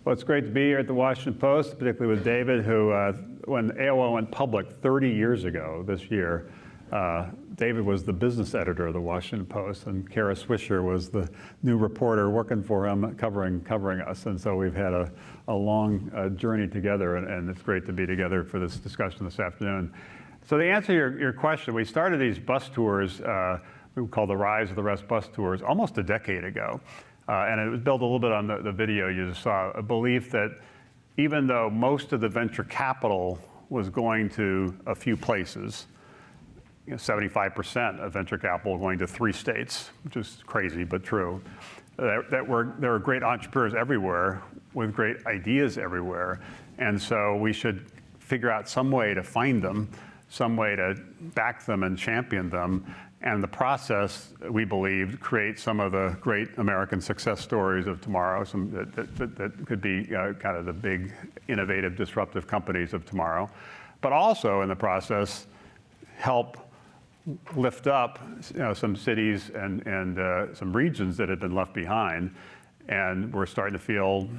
Well, it's great to be here at the Washington Post, particularly with David, who, when AOL went public 30 years ago this year, David was the business editor of the Washington Post, and Kara Swisher was the new reporter working for him, covering us. And so we've had a long journey together, and it's great to be together for this discussion this afternoon. So to answer your question, we started these bus tours, we call the Rise of the Rest bus tours, almost a decade ago. And it was built a little bit on the video you just saw, a belief that even though most of the venture capital was going to a few places, 75% of venture capital going to 3 states, which is crazy but true, there were great entrepreneurs everywhere with great ideas everywhere. And so we should figure out some way to find them, some way to back them and champion them. And the process, we believe, create some of the great American success stories of tomorrow, some that could be kind of the big, innovative, disruptive companies of tomorrow. But also in the process, help lift up some cities and some regions that had been left behind. And we're starting to feel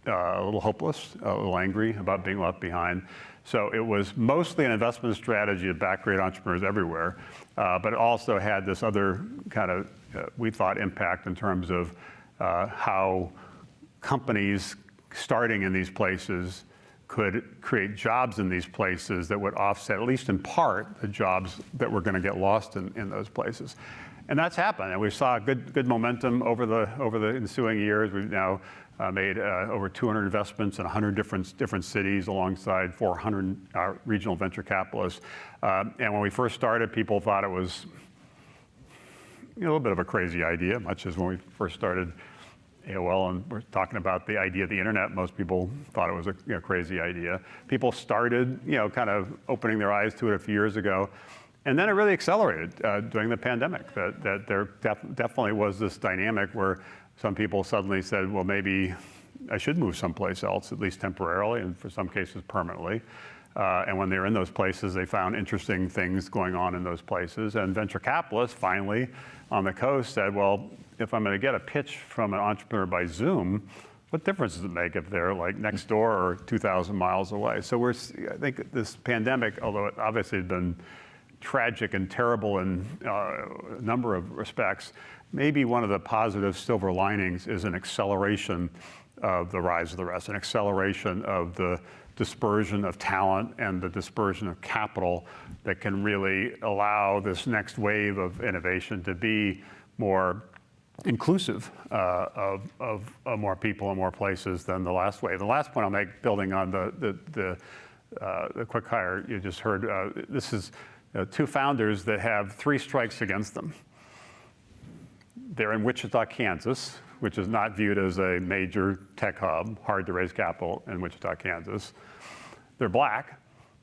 a little hopeless, a little angry about being left behind. So it was mostly an investment strategy to back great entrepreneurs everywhere, but it also had this other kind of, we thought, impact in terms of how companies starting in these places could create jobs in these places that would offset, at least in part, the jobs that were going to get lost in those places. And that's happened, and we saw good momentum over the ensuing years. We've now made over 200 investments in 100 different cities alongside 400 regional venture capitalists. And when we first started, people thought it was a little bit of a crazy idea, much as when we first started AOL and we're talking about the idea of the internet, most people thought it was a crazy idea. People started kind of opening their eyes to it a few years ago. And then it really accelerated during the pandemic, that there definitely was this dynamic where some people suddenly said, well, maybe I should move someplace else, at least temporarily, and for some cases permanently. And when they were in those places, they found interesting things going on in those places. And venture capitalists finally on the coast said, well, if I'm going to get a pitch from an entrepreneur by Zoom, what difference does it make if they're like next door or 2,000 miles away? So I think this pandemic, although it obviously has been tragic and terrible in a number of respects, maybe one of the positive silver linings is an acceleration of the rise of the rest, an acceleration of the dispersion of talent and the dispersion of capital that can really allow this next wave of innovation to be more inclusive of more people and more places than the last wave. The last point I'll make, building on the QuickHire you just heard, this is two founders that have 3 strikes against them. They're in Wichita, Kansas, which is not viewed as a major tech hub, hard to raise capital in Wichita, Kansas. They're black,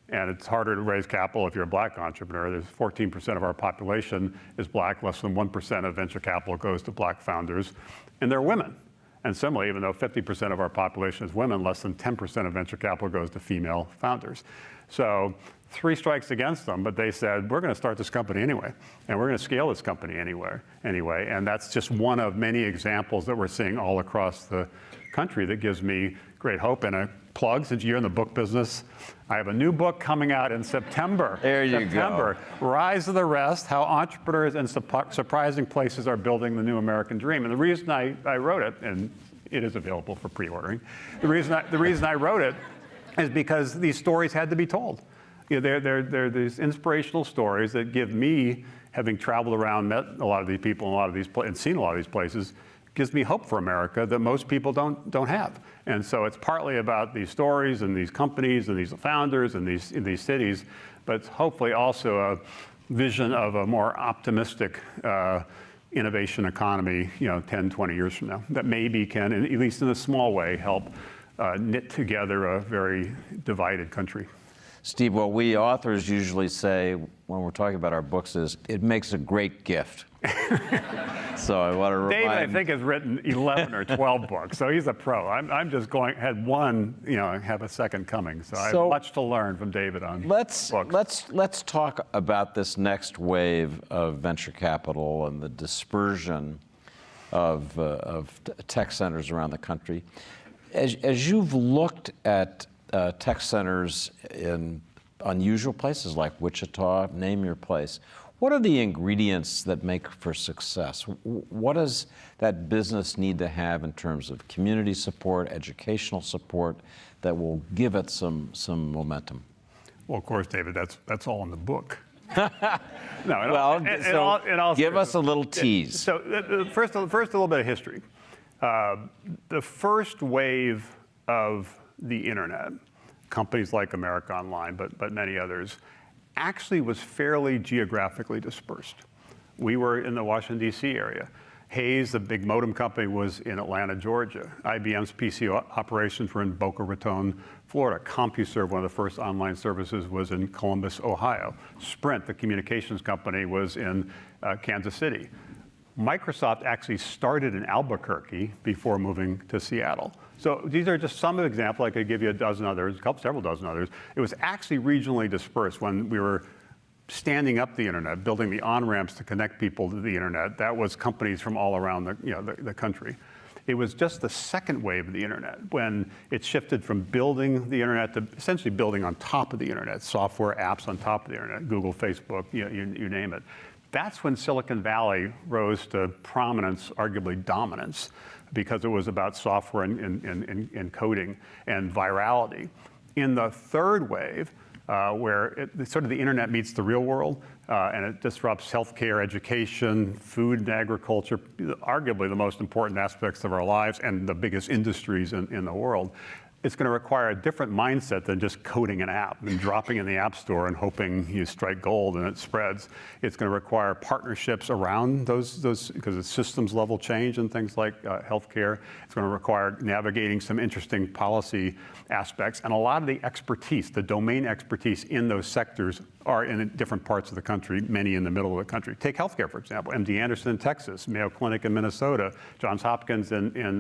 and it's harder to raise capital if you're a black entrepreneur. There's 14% of our population is black, less than 1% of venture capital goes to black founders, and they're women. And similarly, even though 50% of our population is women, less than 10% of venture capital goes to female founders. So 3 strikes against them, but they said, we're going to start this company anyway, and we're going to scale this company anyway. And that's just one of many examples that we're seeing all across the country that gives me great hope. And a plug, since you're in the book business, I have a new book coming out in September. There you go. Rise of the Rest, How Entrepreneurs in Surprising Places Are Building the New American Dream. And the reason I wrote it, and it is available for pre-ordering, the reason I wrote it is because these stories had to be told. They're these inspirational stories that give me, having traveled around, met a lot of these people in a lot of these and seen a lot of these places, gives me hope for America that most people don't have. And so it's partly about these stories and these companies and these founders and these cities, but it's hopefully also a vision of a more optimistic innovation economy, 10, 20 years from now, that maybe can, at least in a small way, help knit together a very divided country. Steve, what we authors usually say when we're talking about our books is, it makes a great gift. So I want to remind... David, I think, has written 11 or 12 books, so he's a pro. I'm just had one, have a second coming. So I have much to learn from David on books. Let's talk about this next wave of venture capital and the dispersion of tech centers around the country. As you've looked at tech centers in unusual places like Wichita, name your place, what are the ingredients that make for success? What does that business need to have in terms of community support, educational support, that will give it some momentum? Well, of course, David, that's all in the book. Give us a little tease. So first, a little bit of history. The first wave of the internet, companies like America Online, but many others, actually was fairly geographically dispersed. We were in the Washington, D.C. area. Hayes, the big modem company, was in Atlanta, Georgia. IBM's PC operations were in Boca Raton, Florida. CompuServe, one of the first online services, was in Columbus, Ohio. Sprint, the communications company, was in Kansas City. Microsoft actually started in Albuquerque before moving to Seattle. So these are just some examples. I could give you a dozen others, several dozen others. It was actually regionally dispersed when we were standing up the internet, building the on-ramps to connect people to the internet. That was companies from all around the country. It was just the second wave of the internet when it shifted from building the internet to essentially building on top of the internet, software apps on top of the internet, Google, Facebook, you name it. That's when Silicon Valley rose to prominence, arguably dominance, because it was about software and coding and virality. In the third wave, where sort of the internet meets the real world, and it disrupts healthcare, education, food and agriculture, arguably the most important aspects of our lives and the biggest industries in the world. It's going to require a different mindset than just coding an app and dropping in the App Store and hoping you strike gold and it spreads. It's going to require partnerships around those because it's systems level change and things like healthcare. It's going to require navigating some interesting policy aspects, and a lot of the expertise, the domain expertise in those sectors are in different parts of the country, many in the middle of the country. Take healthcare, for example. MD Anderson in Texas, Mayo Clinic in Minnesota, Johns Hopkins in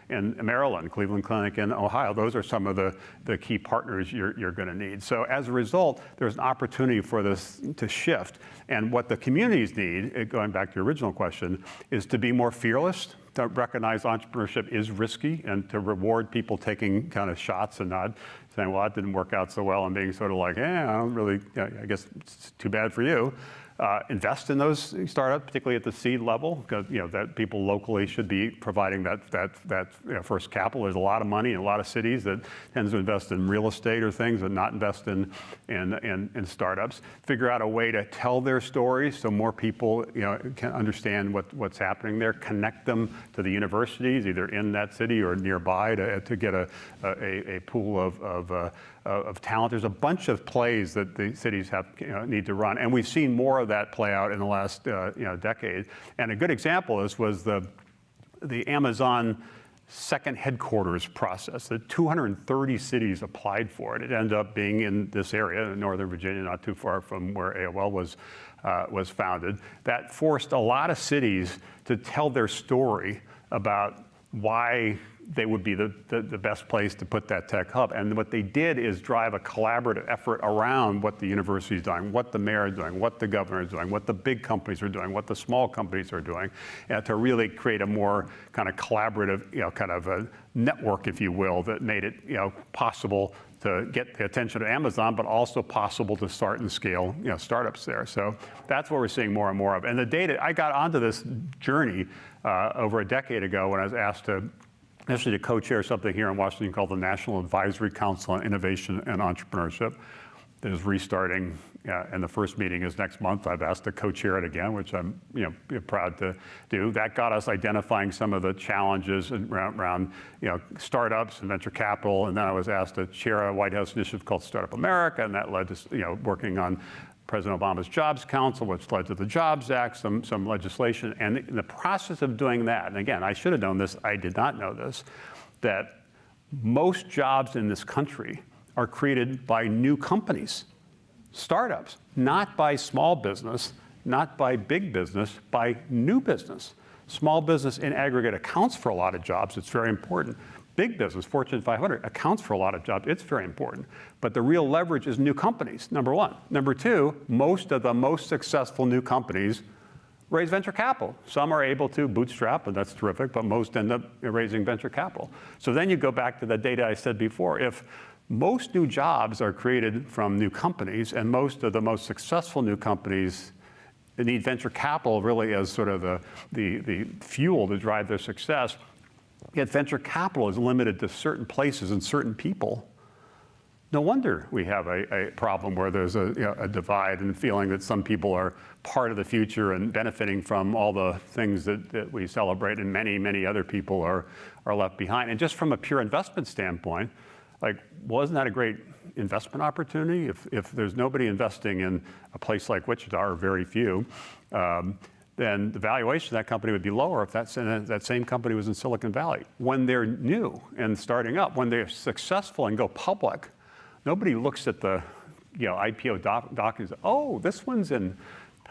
Maryland, Cleveland Clinic in Ohio. Those are some of the key partners you're going to need. So as a result, there's an opportunity for this to shift. And what the communities need, going back to your original question, is to be more fearless, to recognize entrepreneurship is risky, and to reward people taking kind of shots and not saying, well, that didn't work out so well, and being sort of like, I don't really, I guess it's too bad for you. Invest in those startups, particularly at the seed level, because that people locally should be providing that first capital. There's a lot of money in a lot of cities that tends to invest in real estate or things, and not invest in startups. Figure out a way to tell their stories so more people can understand what's happening there. Connect them to the universities, either in that city or nearby, to get a pool of talent. There's a bunch of plays that the cities need to run, and we've seen more of that play out in the last decade. And a good example was the Amazon second headquarters process. The 230 cities applied for it. It ended up being in this area, in Northern Virginia, not too far from where AOL was founded. That forced a lot of cities to tell their story about why they would be the best place to put that tech hub. And what they did is drive a collaborative effort around what the university is doing, what the mayor is doing, what the governor is doing, what the big companies are doing, what the small companies are doing, to really create a more kind of collaborative, kind of a network, if you will, that made it, possible to get the attention of Amazon, but also possible to start and scale, startups there. So that's what we're seeing more and more of. And the data, I got onto this journey over a decade ago when I was asked to co-chair something here in Washington called the National Advisory Council on Innovation and Entrepreneurship. That is restarting, and the first meeting is next month. I've asked to co-chair it again, which I'm proud to do. That got us identifying some of the challenges around startups and venture capital, and then I was asked to chair a White House initiative called Startup America, and that led to working on President Obama's Jobs Council, which led to the Jobs Act, some legislation. And in the process of doing that, and again, I should have known this, I did not know this, that most jobs in this country are created by new companies, startups, not by small business, not by big business, by new business. Small business in aggregate accounts for a lot of jobs. It's very important. Big business, Fortune 500, accounts for a lot of jobs. It's very important. But the real leverage is new companies, number one. Number two, most of the most successful new companies raise venture capital. Some are able to bootstrap, and that's terrific, but most end up raising venture capital. So then you go back to the data I said before. If most new jobs are created from new companies, and most of the most successful new companies need venture capital really as sort of the fuel to drive their success, yet venture capital is limited to certain places and certain people, no wonder we have a problem where there's a divide and feeling that some people are part of the future and benefiting from all the things that we celebrate, and many, many other people are left behind. And just from a pure investment standpoint, like, wasn't that a great investment opportunity? If there's nobody investing in a place like Wichita, or very few, then the valuation of that company would be lower if that same company was in Silicon Valley. When they're new and starting up, when they're successful and go public, nobody looks at the IPO doc and says, oh, this one's in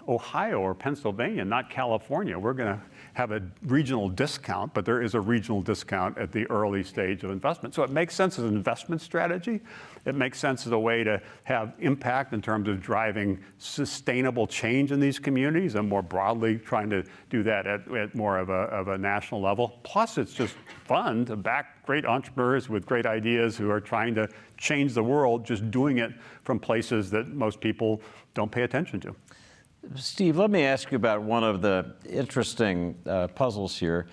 Ohio or Pennsylvania, not California. We're going to have a regional discount, but there is a regional discount at the early stage of investment. So it makes sense as an investment strategy. It makes sense as a way to have impact in terms of driving sustainable change in these communities, and more broadly trying to do that at more of a national level. Plus, it's just fun to back great entrepreneurs with great ideas who are trying to change the world, just doing it from places that most people don't pay attention to. Steve, let me ask you about one of the interesting puzzles here.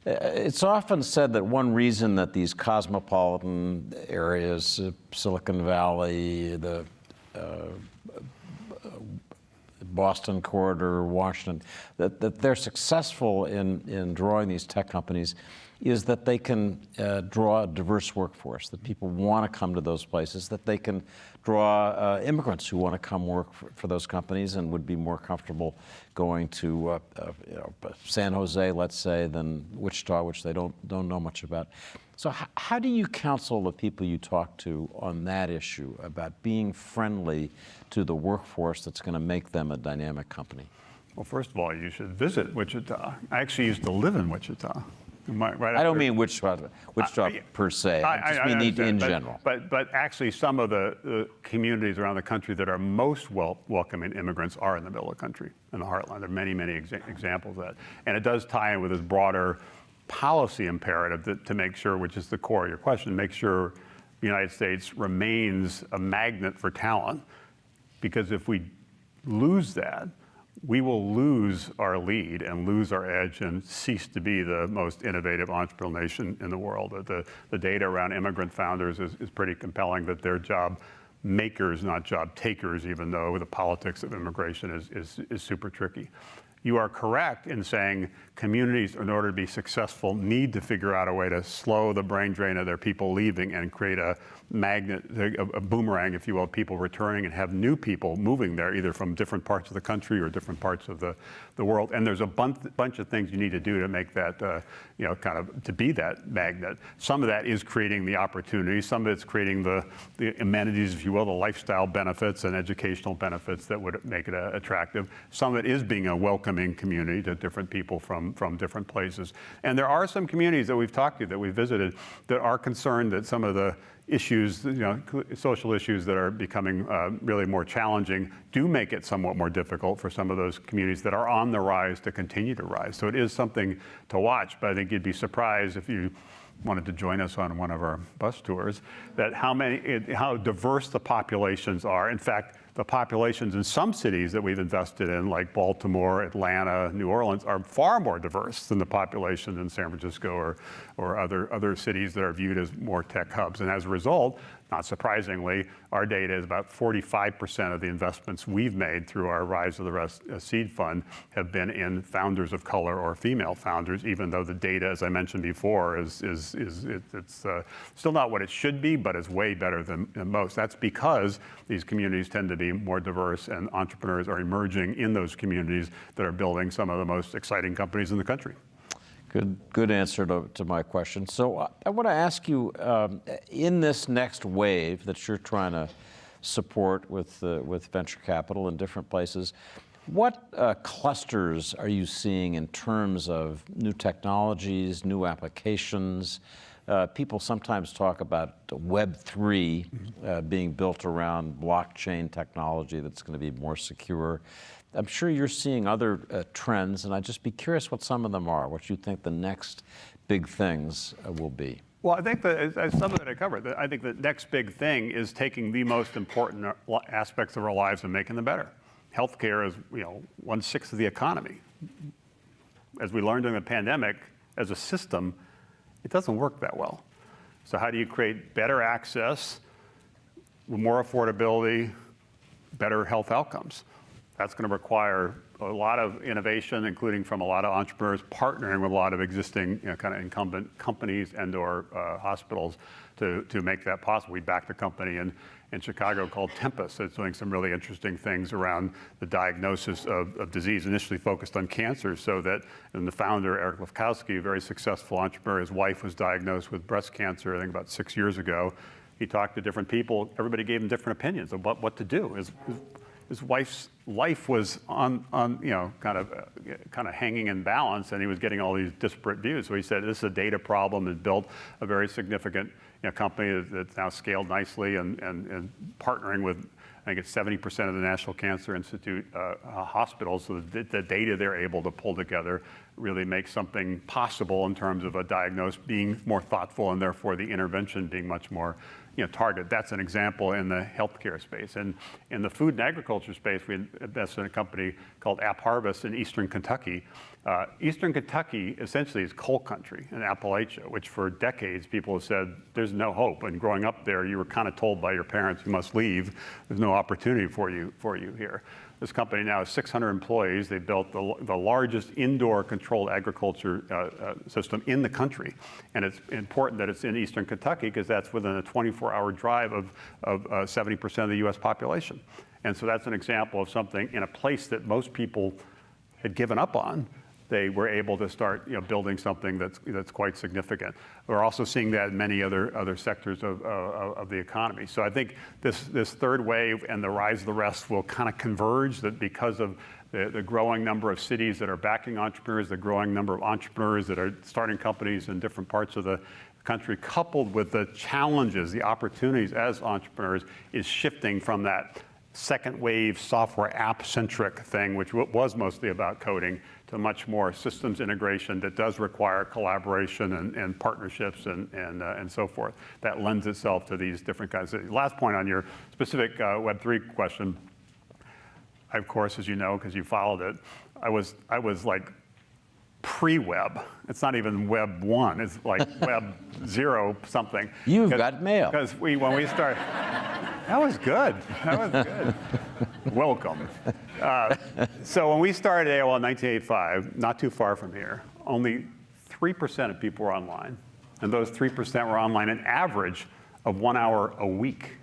It's often said that one reason that these cosmopolitan areas, Silicon Valley, the Boston corridor, Washington, that they're successful in drawing these tech companies is that they can draw a diverse workforce, that people want to come to those places, that they can draw immigrants who want to come work for those companies and would be more comfortable going to San Jose, let's say, than Wichita, which they don't know much about. So how do you counsel the people you talk to on that issue about being friendly to the workforce that's going to make them a dynamic company? Well, first of all, you should visit Wichita. I actually used to live in Wichita. I don't mean Wichita per se. I just mean in general. But actually, some of the communities around the country that are most welcoming immigrants are in the middle of the country, in the heartland. There are many, many examples of that. And it does tie in with this broader policy imperative to make sure, which is the core of your question, make sure the United States remains a magnet for talent. Because if we lose that, we will lose our lead and lose our edge and cease to be the most innovative entrepreneurial nation in the world. The data around immigrant founders is pretty compelling, that they're job makers, not job takers, even though the politics of immigration is super tricky. You are correct in saying communities, in order to be successful, need to figure out a way to slow the brain drain of their people leaving and create a magnet, a boomerang, if you will, people returning, and have new people moving there, either from different parts of the country or different parts of the world. And there's a bunch of things you need to do to make that, kind of to be that magnet. Some of that is creating the opportunities. Some of it's creating the amenities, if you will, the lifestyle benefits and educational benefits that would make it attractive. Some of it is being a welcoming community to different people from different places. And there are some communities that we've talked to, that we've visited, that are concerned that some of the issues, social issues that are becoming really more challenging do make it somewhat more difficult for some of those communities that are on the rise to continue to rise. So it is something to watch, but I think you'd be surprised if you wanted to join us on one of our bus tours, that how diverse the populations are. In fact, the populations in some cities that we've invested in, like Baltimore, Atlanta, New Orleans, are far more diverse than the population in San Francisco or other cities that are viewed as more tech hubs. And as a result, not surprisingly, our data is about 45% of the investments we've made through our Rise of the Rest seed fund have been in founders of color or female founders, even though the data, as I mentioned before, it's still not what it should be, but it's way better than most. That's because these communities tend to be be more diverse, and entrepreneurs are emerging in those communities that are building some of the most exciting companies in the country. Good answer to my question. So I want to ask you, in this next wave that you're trying to support with venture capital in different places, what clusters are you seeing in terms of new technologies, new applications? People sometimes talk about Web3 being built around blockchain technology that's going to be more secure. I'm sure you're seeing other trends, and I'd just be curious what some of them are, what you think the next big things will be. Well, I think that, as some of it I covered, I think the next big thing is taking the most important aspects of our lives and making them better. Healthcare is, 1/6 of the economy. As we learned during the pandemic, as a system, it doesn't work that well. So how do you create better access, more affordability, better health outcomes? That's going to require a lot of innovation, including from a lot of entrepreneurs partnering with a lot of existing kind of incumbent companies and/or hospitals to make that possible. We backed a company in Chicago called Tempus that's doing some really interesting things around the diagnosis of disease, initially focused on cancer, so that, and the founder, Eric Lefkowski, a very successful entrepreneur, his wife was diagnosed with breast cancer, I think about 6 years ago. He talked to different people. Everybody gave him different opinions about what to do. His wife's life was on kind of hanging in balance, and he was getting all these disparate views. So he said, this is a data problem, and built a very significant company that's now scaled nicely and partnering with, I think it's 70% of the National Cancer Institute hospitals. So the data they're able to pull together really makes something possible in terms of a diagnosis being more thoughtful, and therefore the intervention being much more targeted. That's an example in the healthcare space. And in the food and agriculture space, we invested in a company called App Harvest in Eastern Kentucky. Eastern Kentucky essentially is coal country in Appalachia, which for decades people have said there's no hope. And growing up there, you were kind of told by your parents you must leave. There's no opportunity for you here. This company now has 600 employees. They built the largest indoor controlled agriculture system in the country. And it's important that it's in Eastern Kentucky because that's within a 24-hour drive of 70% of the US population. And so that's an example of something in a place that most people had given up on. They were able to start building something that's quite significant. We're also seeing that in many other sectors of the economy. So I think this third wave and the rise of the rest will kind of converge, that because of the growing number of cities that are backing entrepreneurs, the growing number of entrepreneurs that are starting companies in different parts of the country, coupled with the challenges, the opportunities as entrepreneurs, is shifting from that second wave software app-centric thing, which was mostly about coding, to much more systems integration that does require collaboration and partnerships and so forth. That lends itself to these different kinds of. Last point on your specific Web3 question. I, of course, as you know, because you followed it, I was like pre-web. It's not even Web 1. It's like Web 0 something. You've got mail. Because when we started, that was good. That was good. Welcome. So when we started AOL in 1985, not too far from here, only 3% of people were online. And those 3% were online an average of 1 hour a week.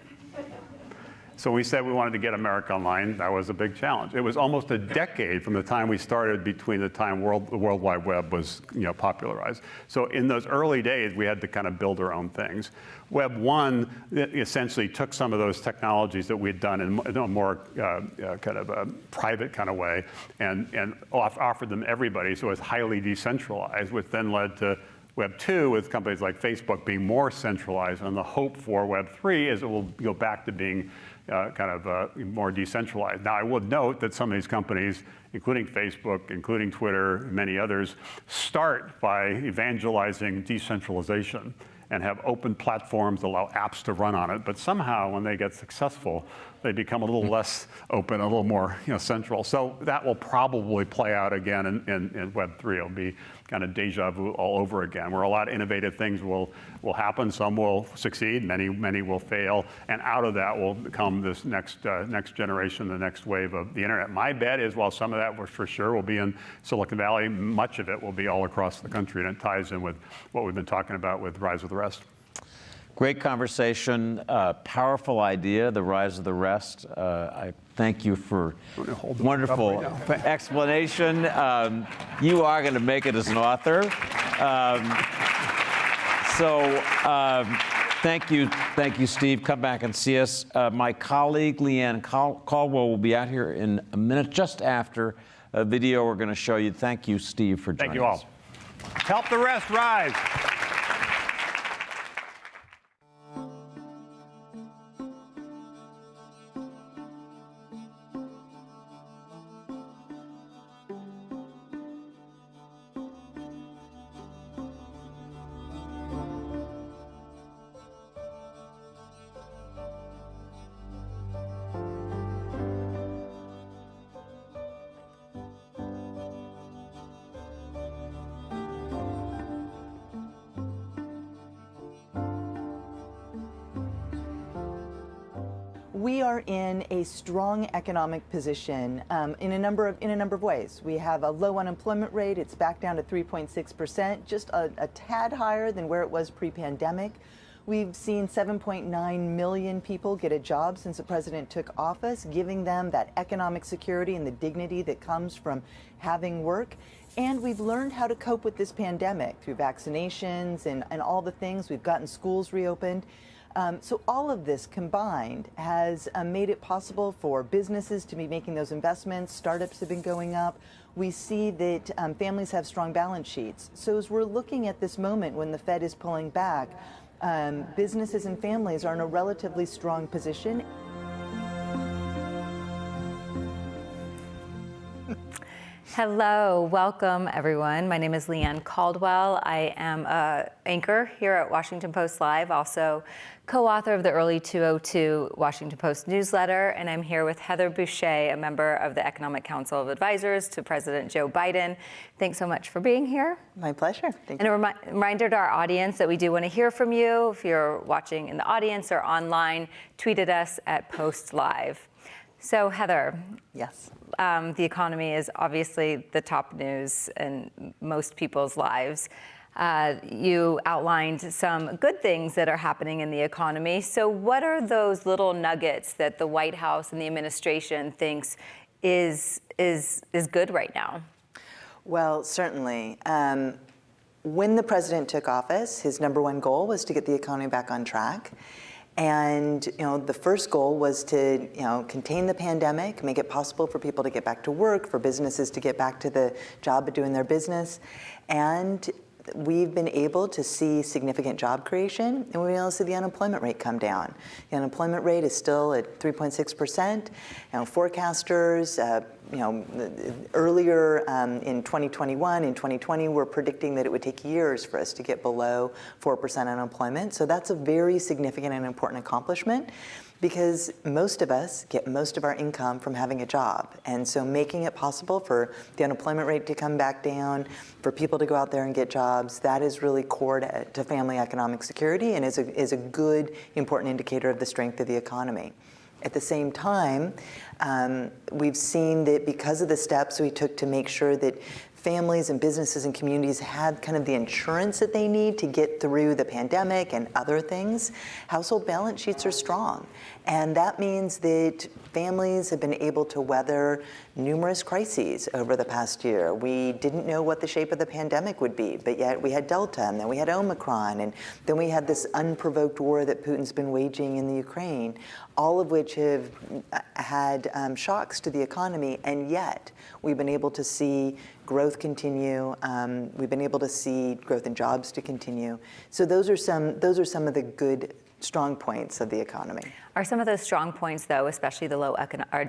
So we said we wanted to get America online. That was a big challenge. It was almost a decade from the time we started between the time the World Wide Web was popularized. So in those early days, we had to kind of build our own things. Web 1 essentially took some of those technologies that we had done in a more kind of a private kind of way and offered them to everybody. So it was highly decentralized, which then led to Web 2 with companies like Facebook being more centralized. And the hope for Web 3 is it will go back to being more decentralized. Now, I would note that some of these companies, including Facebook, including Twitter, and many others, start by evangelizing decentralization and have open platforms, allow apps to run on it. But somehow, when they get successful, they become a little less open, a little more central. So that will probably play out again in Web 3. It'll be kind of deja vu all over again, where a lot of innovative things will happen. Some will succeed, many will fail, and out of that will come this next generation, the next wave of the internet. My bet is, while some of that for sure will be in Silicon Valley, much of it will be all across the country, and it ties in with what we've been talking about with Rise of the Rest. Great conversation, powerful idea, the rise of the rest. I thank you for wonderful explanation. You are going to make it as an author. Thank you, Steve. Come back and see us. My colleague, Leanne Caldwell, will be out here in a minute, just after a video we're going to show you. Thank you, Steve, for joining us. Thank you all. Help the rest rise. We are in a strong economic position in a number of ways. We have a low unemployment rate. It's back down to 3.6%, just a tad higher than where it was pre-pandemic. We've seen 7.9 million people get a job since the president took office, giving them that economic security and the dignity that comes from having work. And we've learned how to cope with this pandemic through vaccinations and all the things. We've gotten schools reopened. So all of this combined has made it possible for businesses to be making those investments. Startups have been going up. We see that families have strong balance sheets. So as we're looking at this moment when the Fed is pulling back, businesses and families are in a relatively strong position. Hello, welcome everyone. My name is Leanne Caldwell. I am an anchor here at Washington Post Live, also co-author of the Early 202 Washington Post newsletter, and I'm here with Heather Boushey, a member of the Economic Council of Advisors to President Joe Biden. Thanks so much for being here. My pleasure. Thank you. And a reminder to our audience that we do want to hear from you. If you're watching in the audience or online, tweet at us at Post Live. So Heather. Yes. The economy is obviously the top news in most people's lives. You outlined some good things that are happening in the economy. So what are those little nuggets that the White House and the administration thinks is good right now? Well, certainly. When the president took office, his number one goal was to get the economy back on track. And the first goal was to contain the pandemic, make it possible for people to get back to work, for businesses to get back to the job of doing their business. And we've been able to see significant job creation, and we've been able to see the unemployment rate come down. The unemployment rate is still at 3.6%. Forecasters, earlier in 2021 and 2020 were predicting that it would take years for us to get below 4% unemployment. So that's a very significant and important accomplishment, because most of us get most of our income from having a job. And so making it possible for the unemployment rate to come back down, for people to go out there and get jobs, that is really core to family economic security and is a good, important indicator of the strength of the economy. At the same time, we've seen that because of the steps we took to make sure that families and businesses and communities had kind of the insurance that they need to get through the pandemic and other things, household balance sheets are strong. And that means that families have been able to weather numerous crises over the past year. We didn't know what the shape of the pandemic would be, but yet we had Delta, and then we had Omicron, and then we had this unprovoked war that Putin's been waging in the Ukraine, all of which have had shocks to the economy, and yet we've been able to see growth continue. We've been able to see growth in jobs to continue. So those are some of the good, strong points of the economy. Are some of those strong points, though, especially the low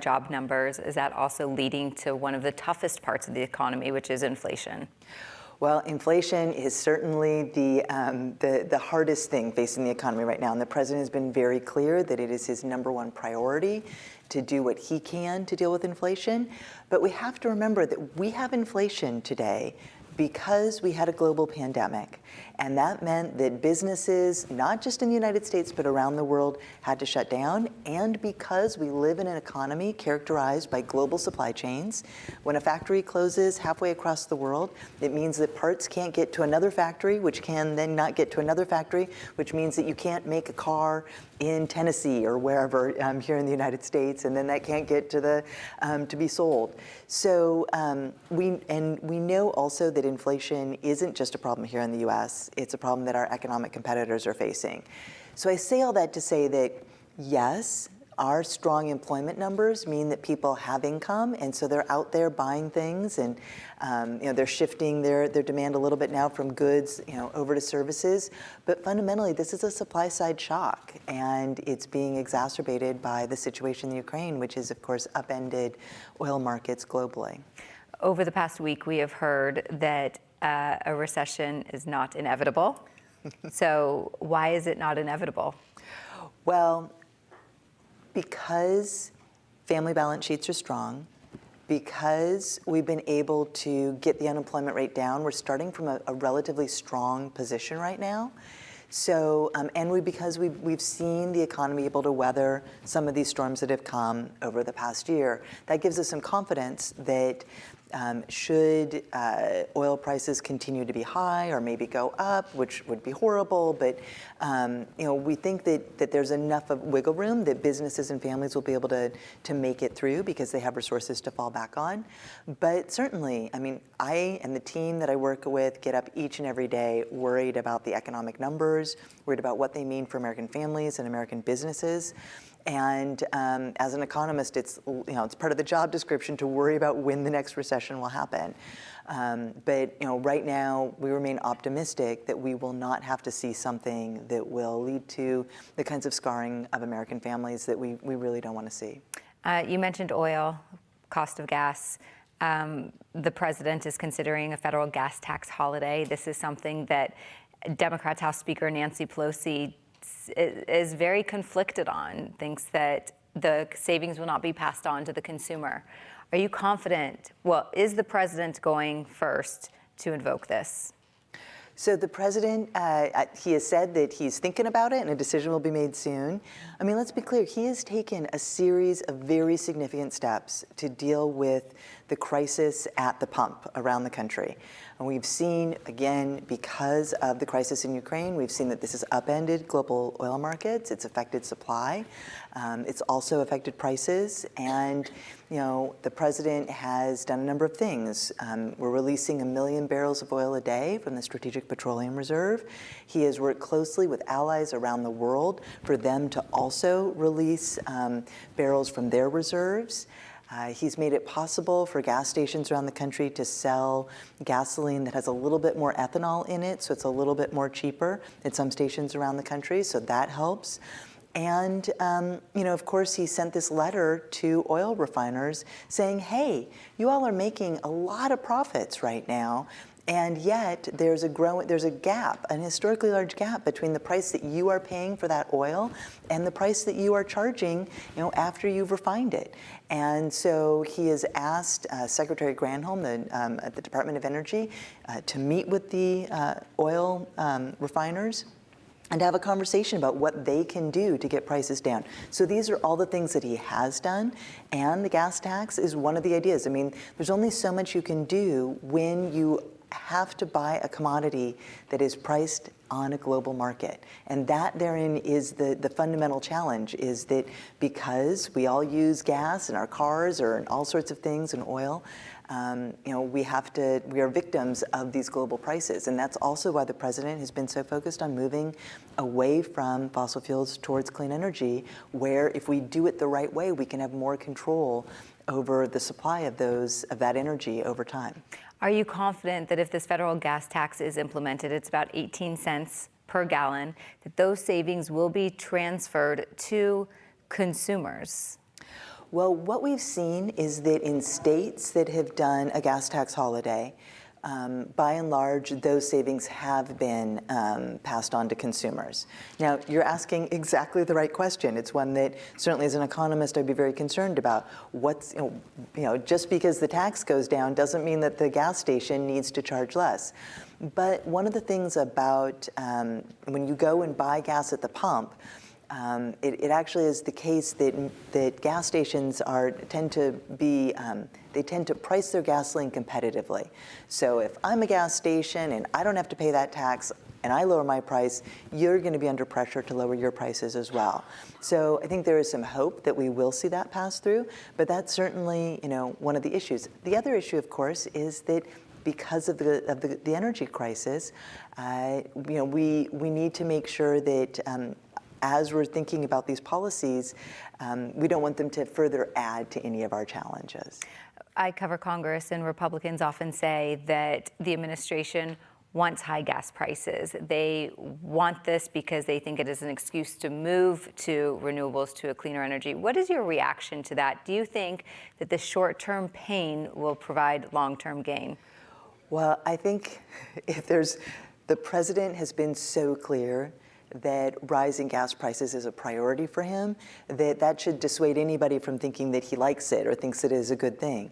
job numbers, is that also leading to one of the toughest parts of the economy, which is inflation? Well, inflation is certainly the hardest thing facing the economy right now, and the president has been very clear that it is his number one priority to do what he can to deal with inflation. But we have to remember that we have inflation today because we had a global pandemic. And that meant that businesses, not just in the United States, but around the world, had to shut down. And because we live in an economy characterized by global supply chains, when a factory closes halfway across the world, it means that parts can't get to another factory, which can then not get to another factory, which means that you can't make a car in Tennessee or wherever here in the United States, and then that can't get to the to be sold. So we know also that inflation isn't just a problem here in the U.S. It's a problem that our economic competitors are facing. So I say all that to say that yes, our strong employment numbers mean that people have income, and so they're out there buying things, and they're shifting their demand a little bit now from goods over to services. But fundamentally, this is a supply side shock, and it's being exacerbated by the situation in Ukraine, which has, of course, upended oil markets globally. Over the past week, we have heard that a recession is not inevitable. So why is it not inevitable? Well, because family balance sheets are strong, because we've been able to get the unemployment rate down, we're starting from a relatively strong position right now. So, because we've seen the economy able to weather some of these storms that have come over the past year, that gives us some confidence that should oil prices continue to be high or maybe go up, which would be horrible, but we think that there's enough of wiggle room that businesses and families will be able to make it through because they have resources to fall back on. But certainly, I mean, I and the team that I work with get up each and every day worried about the economic numbers, worried about what they mean for American families and American businesses. And as an economist, it's part of the job description to worry about when the next recession will happen. But right now, we remain optimistic that we will not have to see something that will lead to the kinds of scarring of American families that we really don't want to see. You mentioned oil, cost of gas. The president is considering a federal gas tax holiday. This is something that Democrats House Speaker Nancy Pelosi is very conflicted on, thinks that the savings will not be passed on to the consumer. Are you confident? Well, is the president going first to invoke this? So the president, he has said that he's thinking about it and a decision will be made soon. I mean, let's be clear, he has taken a series of very significant steps to deal with the crisis at the pump around the country. And we've seen, again, because of the crisis in Ukraine, we've seen that this has upended global oil markets. It's affected supply. It's also affected prices. And, the president has done a number of things. We're releasing 1 million barrels of oil a day from the Strategic Petroleum Reserve. He has worked closely with allies around the world for them to also release barrels from their reserves. He's made it possible for gas stations around the country to sell gasoline that has a little bit more ethanol in it, so it's a little bit more cheaper at some stations around the country, so that helps. And, of course, he sent this letter to oil refiners saying, hey, you all are making a lot of profits right now. And yet there's a gap, an historically large gap between the price that you are paying for that oil and the price that you are charging, after you've refined it. And so he has asked Secretary Granholm at the Department of Energy to meet with the oil refiners and have a conversation about what they can do to get prices down. So these are all the things that he has done, and the gas tax is one of the ideas. I mean, there's only so much you can do when you have to buy a commodity that is priced on a global market. And that therein is the fundamental challenge, is that because we all use gas in our cars or in all sorts of things and oil, we are victims of these global prices. And that's also why the president has been so focused on moving away from fossil fuels towards clean energy, where if we do it the right way, we can have more control over the supply of that energy over time. Are you confident that if this federal gas tax is implemented, it's about 18 cents per gallon, that those savings will be transferred to consumers? Well, what we've seen is that in states that have done a gas tax holiday, by and large, those savings have been passed on to consumers. Now, you're asking exactly the right question. It's one that certainly as an economist I'd be very concerned about. What's, just because the tax goes down doesn't mean that the gas station needs to charge less. But one of the things about when you go and buy gas at the pump, it actually is the case that gas stations tend to price their gasoline competitively. So if I'm a gas station and I don't have to pay that tax and I lower my price, you're going to be under pressure to lower your prices as well. So I think there is some hope that we will see that pass through, but that's certainly one of the issues. The other issue, of course, is that because of the energy crisis, we need to make sure that as we're thinking about these policies, we don't want them to further add to any of our challenges. I cover Congress, and Republicans often say that the administration wants high gas prices. They want this because they think it is an excuse to move to renewables, to a cleaner energy. What is your reaction to that? Do you think that the short-term pain will provide long-term gain? Well, I think the president has been so clear that rising gas prices is a priority for him, that should dissuade anybody from thinking that he likes it or thinks it is a good thing.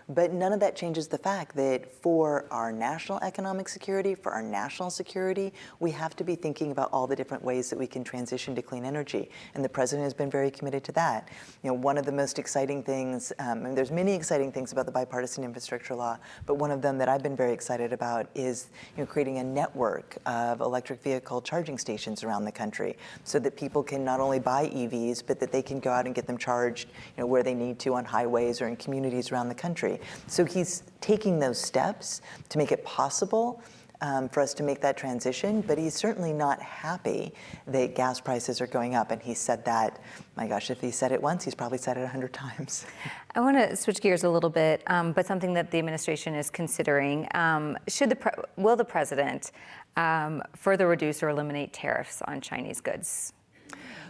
But none of that changes the fact that for our national economic security, for our national security, we have to be thinking about all the different ways that we can transition to clean energy. And the president has been very committed to that. One of the most exciting things, and there's many exciting things about the bipartisan infrastructure law, but one of them that I've been very excited about is creating a network of electric vehicle charging stations around the country so that people can not only buy EVs, but that they can go out and get them charged where they need to on highways or in communities around the country. So he's taking those steps to make it possible for us to make that transition, but he's certainly not happy that gas prices are going up. And he said that, my gosh, if he said it once, he's probably said it 100 times. I want to switch gears a little bit, but something that the administration is considering. Will the president further reduce or eliminate tariffs on Chinese goods?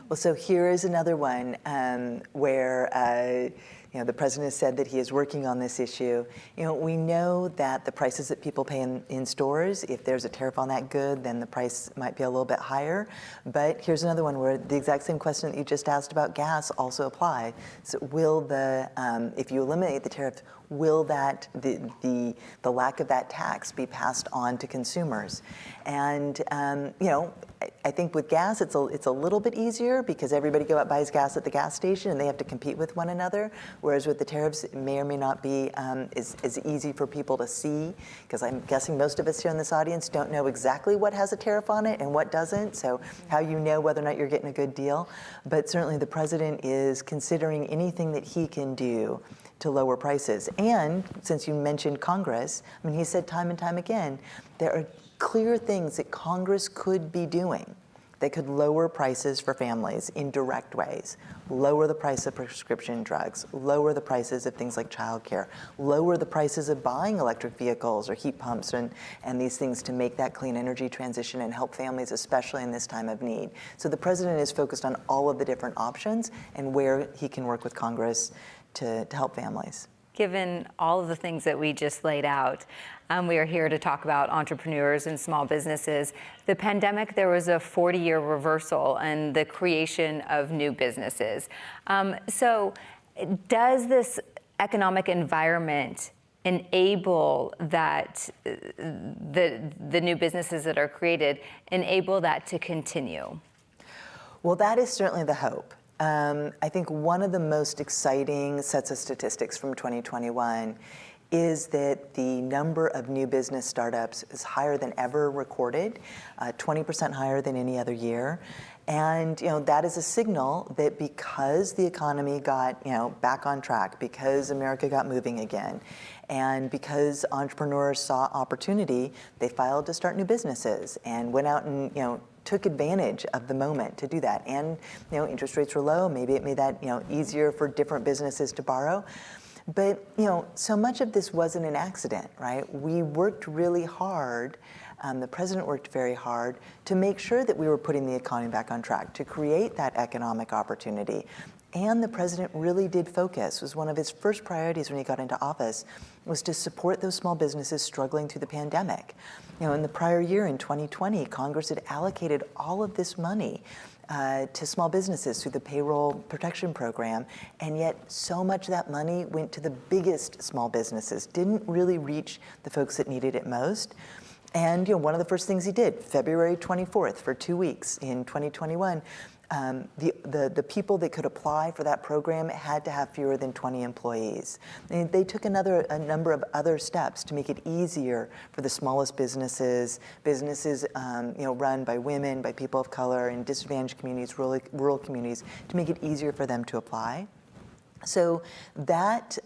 Well, so here is another one where the president has said that he is working on this issue. We know that the prices that people pay in stores, if there's a tariff on that good, then the price might be a little bit higher. But here's another one where the exact same question that you just asked about gas also apply. So will if you eliminate the tariff, will that the lack of that tax be passed on to consumers? And I think with gas, it's a little bit easier because everybody buys gas at the gas station and they have to compete with one another. Whereas with the tariffs, it may or may not be as easy for people to see, because I'm guessing most of us here in this audience don't know exactly what has a tariff on it and what doesn't. So how you know whether or not you're getting a good deal. But certainly the president is considering anything that he can do to lower prices. And since you mentioned Congress, he said time and time again, there are clear things that Congress could be doing that could lower prices for families in direct ways, lower the price of prescription drugs, lower the prices of things like childcare, lower the prices of buying electric vehicles or heat pumps and these things to make that clean energy transition and help families, especially in this time of need. So the president is focused on all of the different options and where he can work with Congress to help families. Given all of the things that we just laid out, we are here to talk about entrepreneurs and small businesses. The pandemic, there was a 40-year reversal and the creation of new businesses. So does this economic environment enable that, the new businesses that are created, enable that to continue? Well, that is certainly the hope. I think one of the most exciting sets of statistics from 2021 is that the number of new business startups is higher than ever recorded, 20% higher than any other year. And that is a signal that because the economy got back on track, because America got moving again, and because entrepreneurs saw opportunity, they filed to start new businesses and went out and took advantage of the moment to do that. And interest rates were low. Maybe it made that easier for different businesses to borrow. But so much of this wasn't an accident, right? We worked really hard. The president worked very hard to make sure that we were putting the economy back on track, to create that economic opportunity. And the president really did focus, was one of his first priorities when he got into office, was to support those small businesses struggling through the pandemic. In the prior year, in 2020, Congress had allocated all of this money to small businesses through the Payroll Protection Program, and yet so much of that money went to the biggest small businesses, didn't really reach the folks that needed it most. And one of the first things he did, February 24th, for 2 weeks in 2021, the people that could apply for that program had to have fewer than 20 employees. And they took a number of other steps to make it easier for the smallest businesses run by women, by people of color, in disadvantaged communities, rural communities, to make it easier for them to apply. So that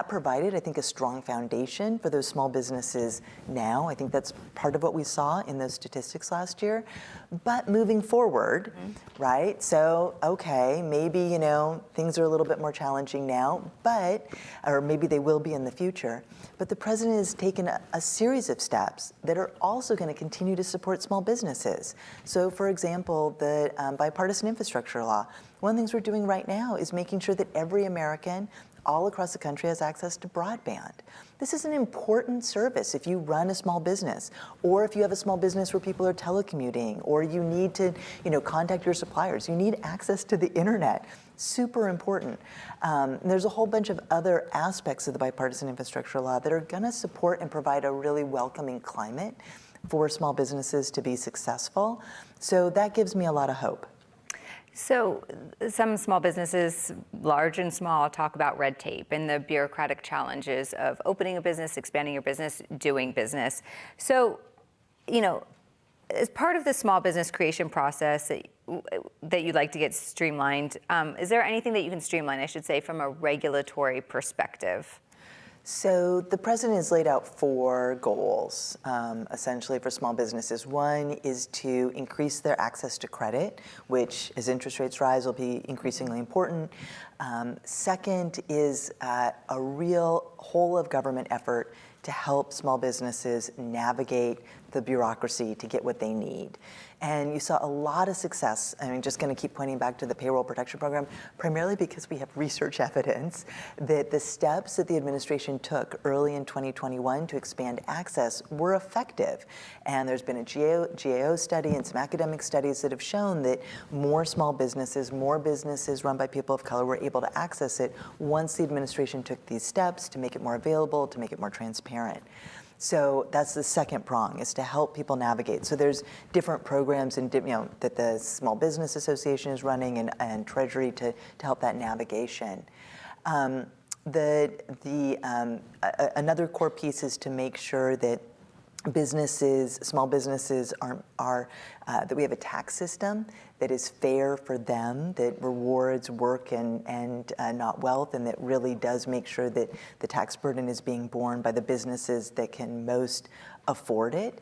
provided, I think, a strong foundation for those small businesses now. I think that's part of what we saw in those statistics last year. But moving forward, right? So, okay, maybe, things are a little bit more challenging now, or maybe they will be in the future. But the president has taken a series of steps that are also going to continue to support small businesses. So, for example, the bipartisan infrastructure law. One of the things we're doing right now is making sure that every American all across the country has access to broadband. This is an important service if you run a small business, or if you have a small business where people are telecommuting, or you need to contact your suppliers. You need access to the internet. Super important. There's a whole bunch of other aspects of the bipartisan infrastructure law that are going to support and provide a really welcoming climate for small businesses to be successful. So that gives me a lot of hope. So some small businesses, large and small, talk about red tape and the bureaucratic challenges of opening a business, expanding your business, doing business. So, as part of the small business creation process that you'd like to get streamlined, is there anything that you can streamline, I should say, from a regulatory perspective? So the president has laid out 4 goals, essentially, for small businesses. One is to increase their access to credit, which, as interest rates rise, will be increasingly important. Second is a real whole-of-government effort to help small businesses navigate the bureaucracy to get what they need. And you saw a lot of success. Just going to keep pointing back to the Payroll Protection Program, primarily because we have research evidence that the steps that the administration took early in 2021 to expand access were effective. And there's been a GAO study and some academic studies that have shown that more small businesses, more businesses run by people of color were able to access it once the administration took these steps to make it more available, to make it more transparent. So that's the second prong, is to help people navigate. So there's different programs that the Small Business Association is running and Treasury to help that navigation. Another core piece is to make sure that small businesses that we have a tax system that is fair for them, that rewards work and not wealth, and that really does make sure that the tax burden is being borne by the businesses that can most afford it.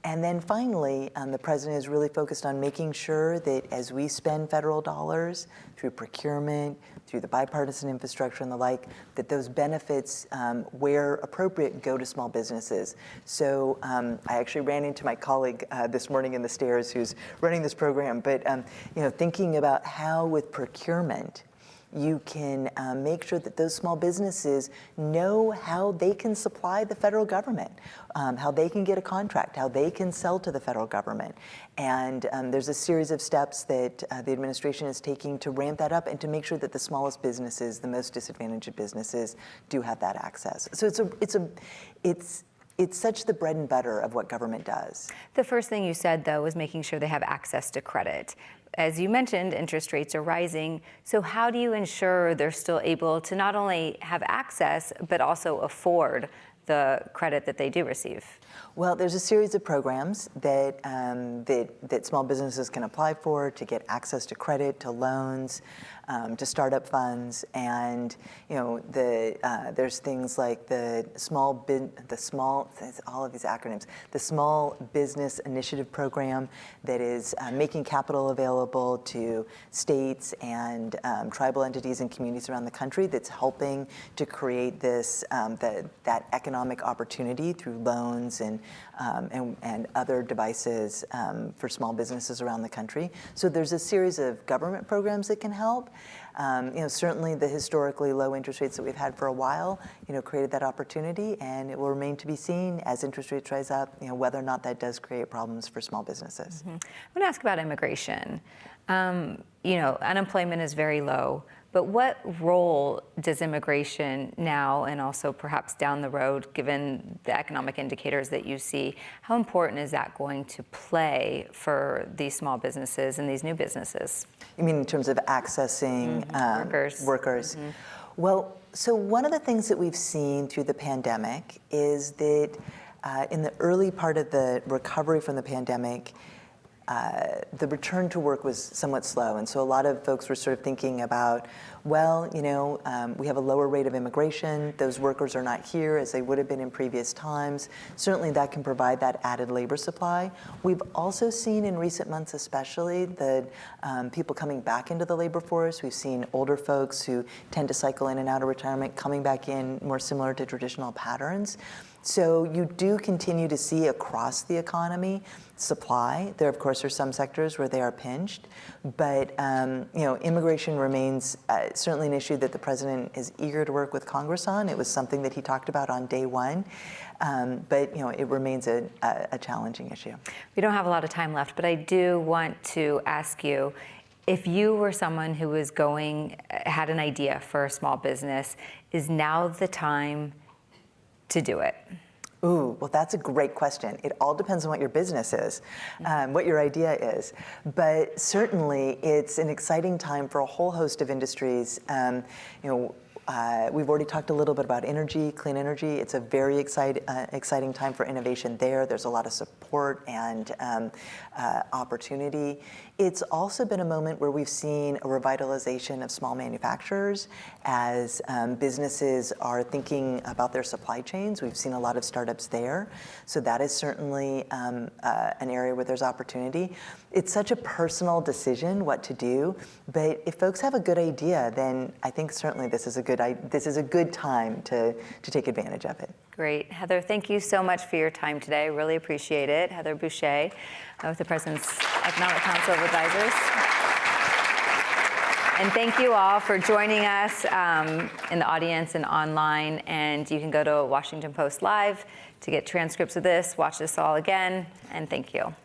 And then finally, the president is really focused on making sure that as we spend federal dollars through procurement, through the bipartisan infrastructure and the like, that those benefits, where appropriate, go to small businesses. So I actually ran into my colleague this morning in the stairs who's running this program, but thinking about how with procurement, you can make sure that those small businesses know how they can supply the federal government, how they can get a contract, how they can sell to the federal government. And there's a series of steps that the administration is taking to ramp that up and to make sure that the smallest businesses, the most disadvantaged businesses, do have that access. So it's such the bread and butter of what government does. The first thing you said, though, was making sure they have access to credit. As you mentioned, interest rates are rising. So how do you ensure they're still able to not only have access, but also afford the credit that they do receive? Well, there's a series of programs that small businesses can apply for to get access to credit, to loans, to startup funds, and there's things like the Small Business Initiative Program that is making capital available to states and tribal entities and communities around the country. That's helping to create this that economic economic opportunity through loans and other devices for small businesses around the country. So there's a series of government programs that can help. Certainly the historically low interest rates that we've had for a while, created that opportunity, and it will remain to be seen as interest rates rise up, whether or not that does create problems for small businesses. I'm going to ask about immigration. Unemployment is very low, but what role does immigration now and also perhaps down the road, given the economic indicators that you see, how important is that going to play for these small businesses and these new businesses? You mean in terms of accessing workers? Well, so one of the things that we've seen through the pandemic is that in the early part of the recovery from the pandemic, the return to work was somewhat slow. And so a lot of folks were sort of thinking about, well, we have a lower rate of immigration. Those workers are not here as they would have been in previous times. Certainly that can provide that added labor supply. We've also seen in recent months especially that people coming back into the labor force. We've seen older folks who tend to cycle in and out of retirement coming back in more similar to traditional patterns. So you do continue to see across the economy supply. There, of course, are some sectors where they are pinched, but immigration remains certainly an issue that the president is eager to work with Congress on. It was something that he talked about on day one, but it remains a challenging issue. We don't have a lot of time left, but I do want to ask you, if you were someone who was had an idea for a small business, is now the time to do it? Ooh, well, that's a great question. It all depends on what your business is, what your idea is. But certainly, it's an exciting time for a whole host of industries. We've already talked a little bit about energy, clean energy. It's a very exciting time for innovation there. There's a lot of support and opportunity. It's also been a moment where we've seen a revitalization of small manufacturers as businesses are thinking about their supply chains. We've seen a lot of startups there. So that is certainly an area where there's opportunity. It's such a personal decision what to do, but if folks have a good idea, then I think certainly this is a good time to take advantage of it. Great. Heather, thank you so much for your time today. I really appreciate it. Heather Boushey with the President's Economic Council of Advisors. And thank you all for joining us in the audience and online. And you can go to Washington Post Live to get transcripts of this, watch this all again, and thank you.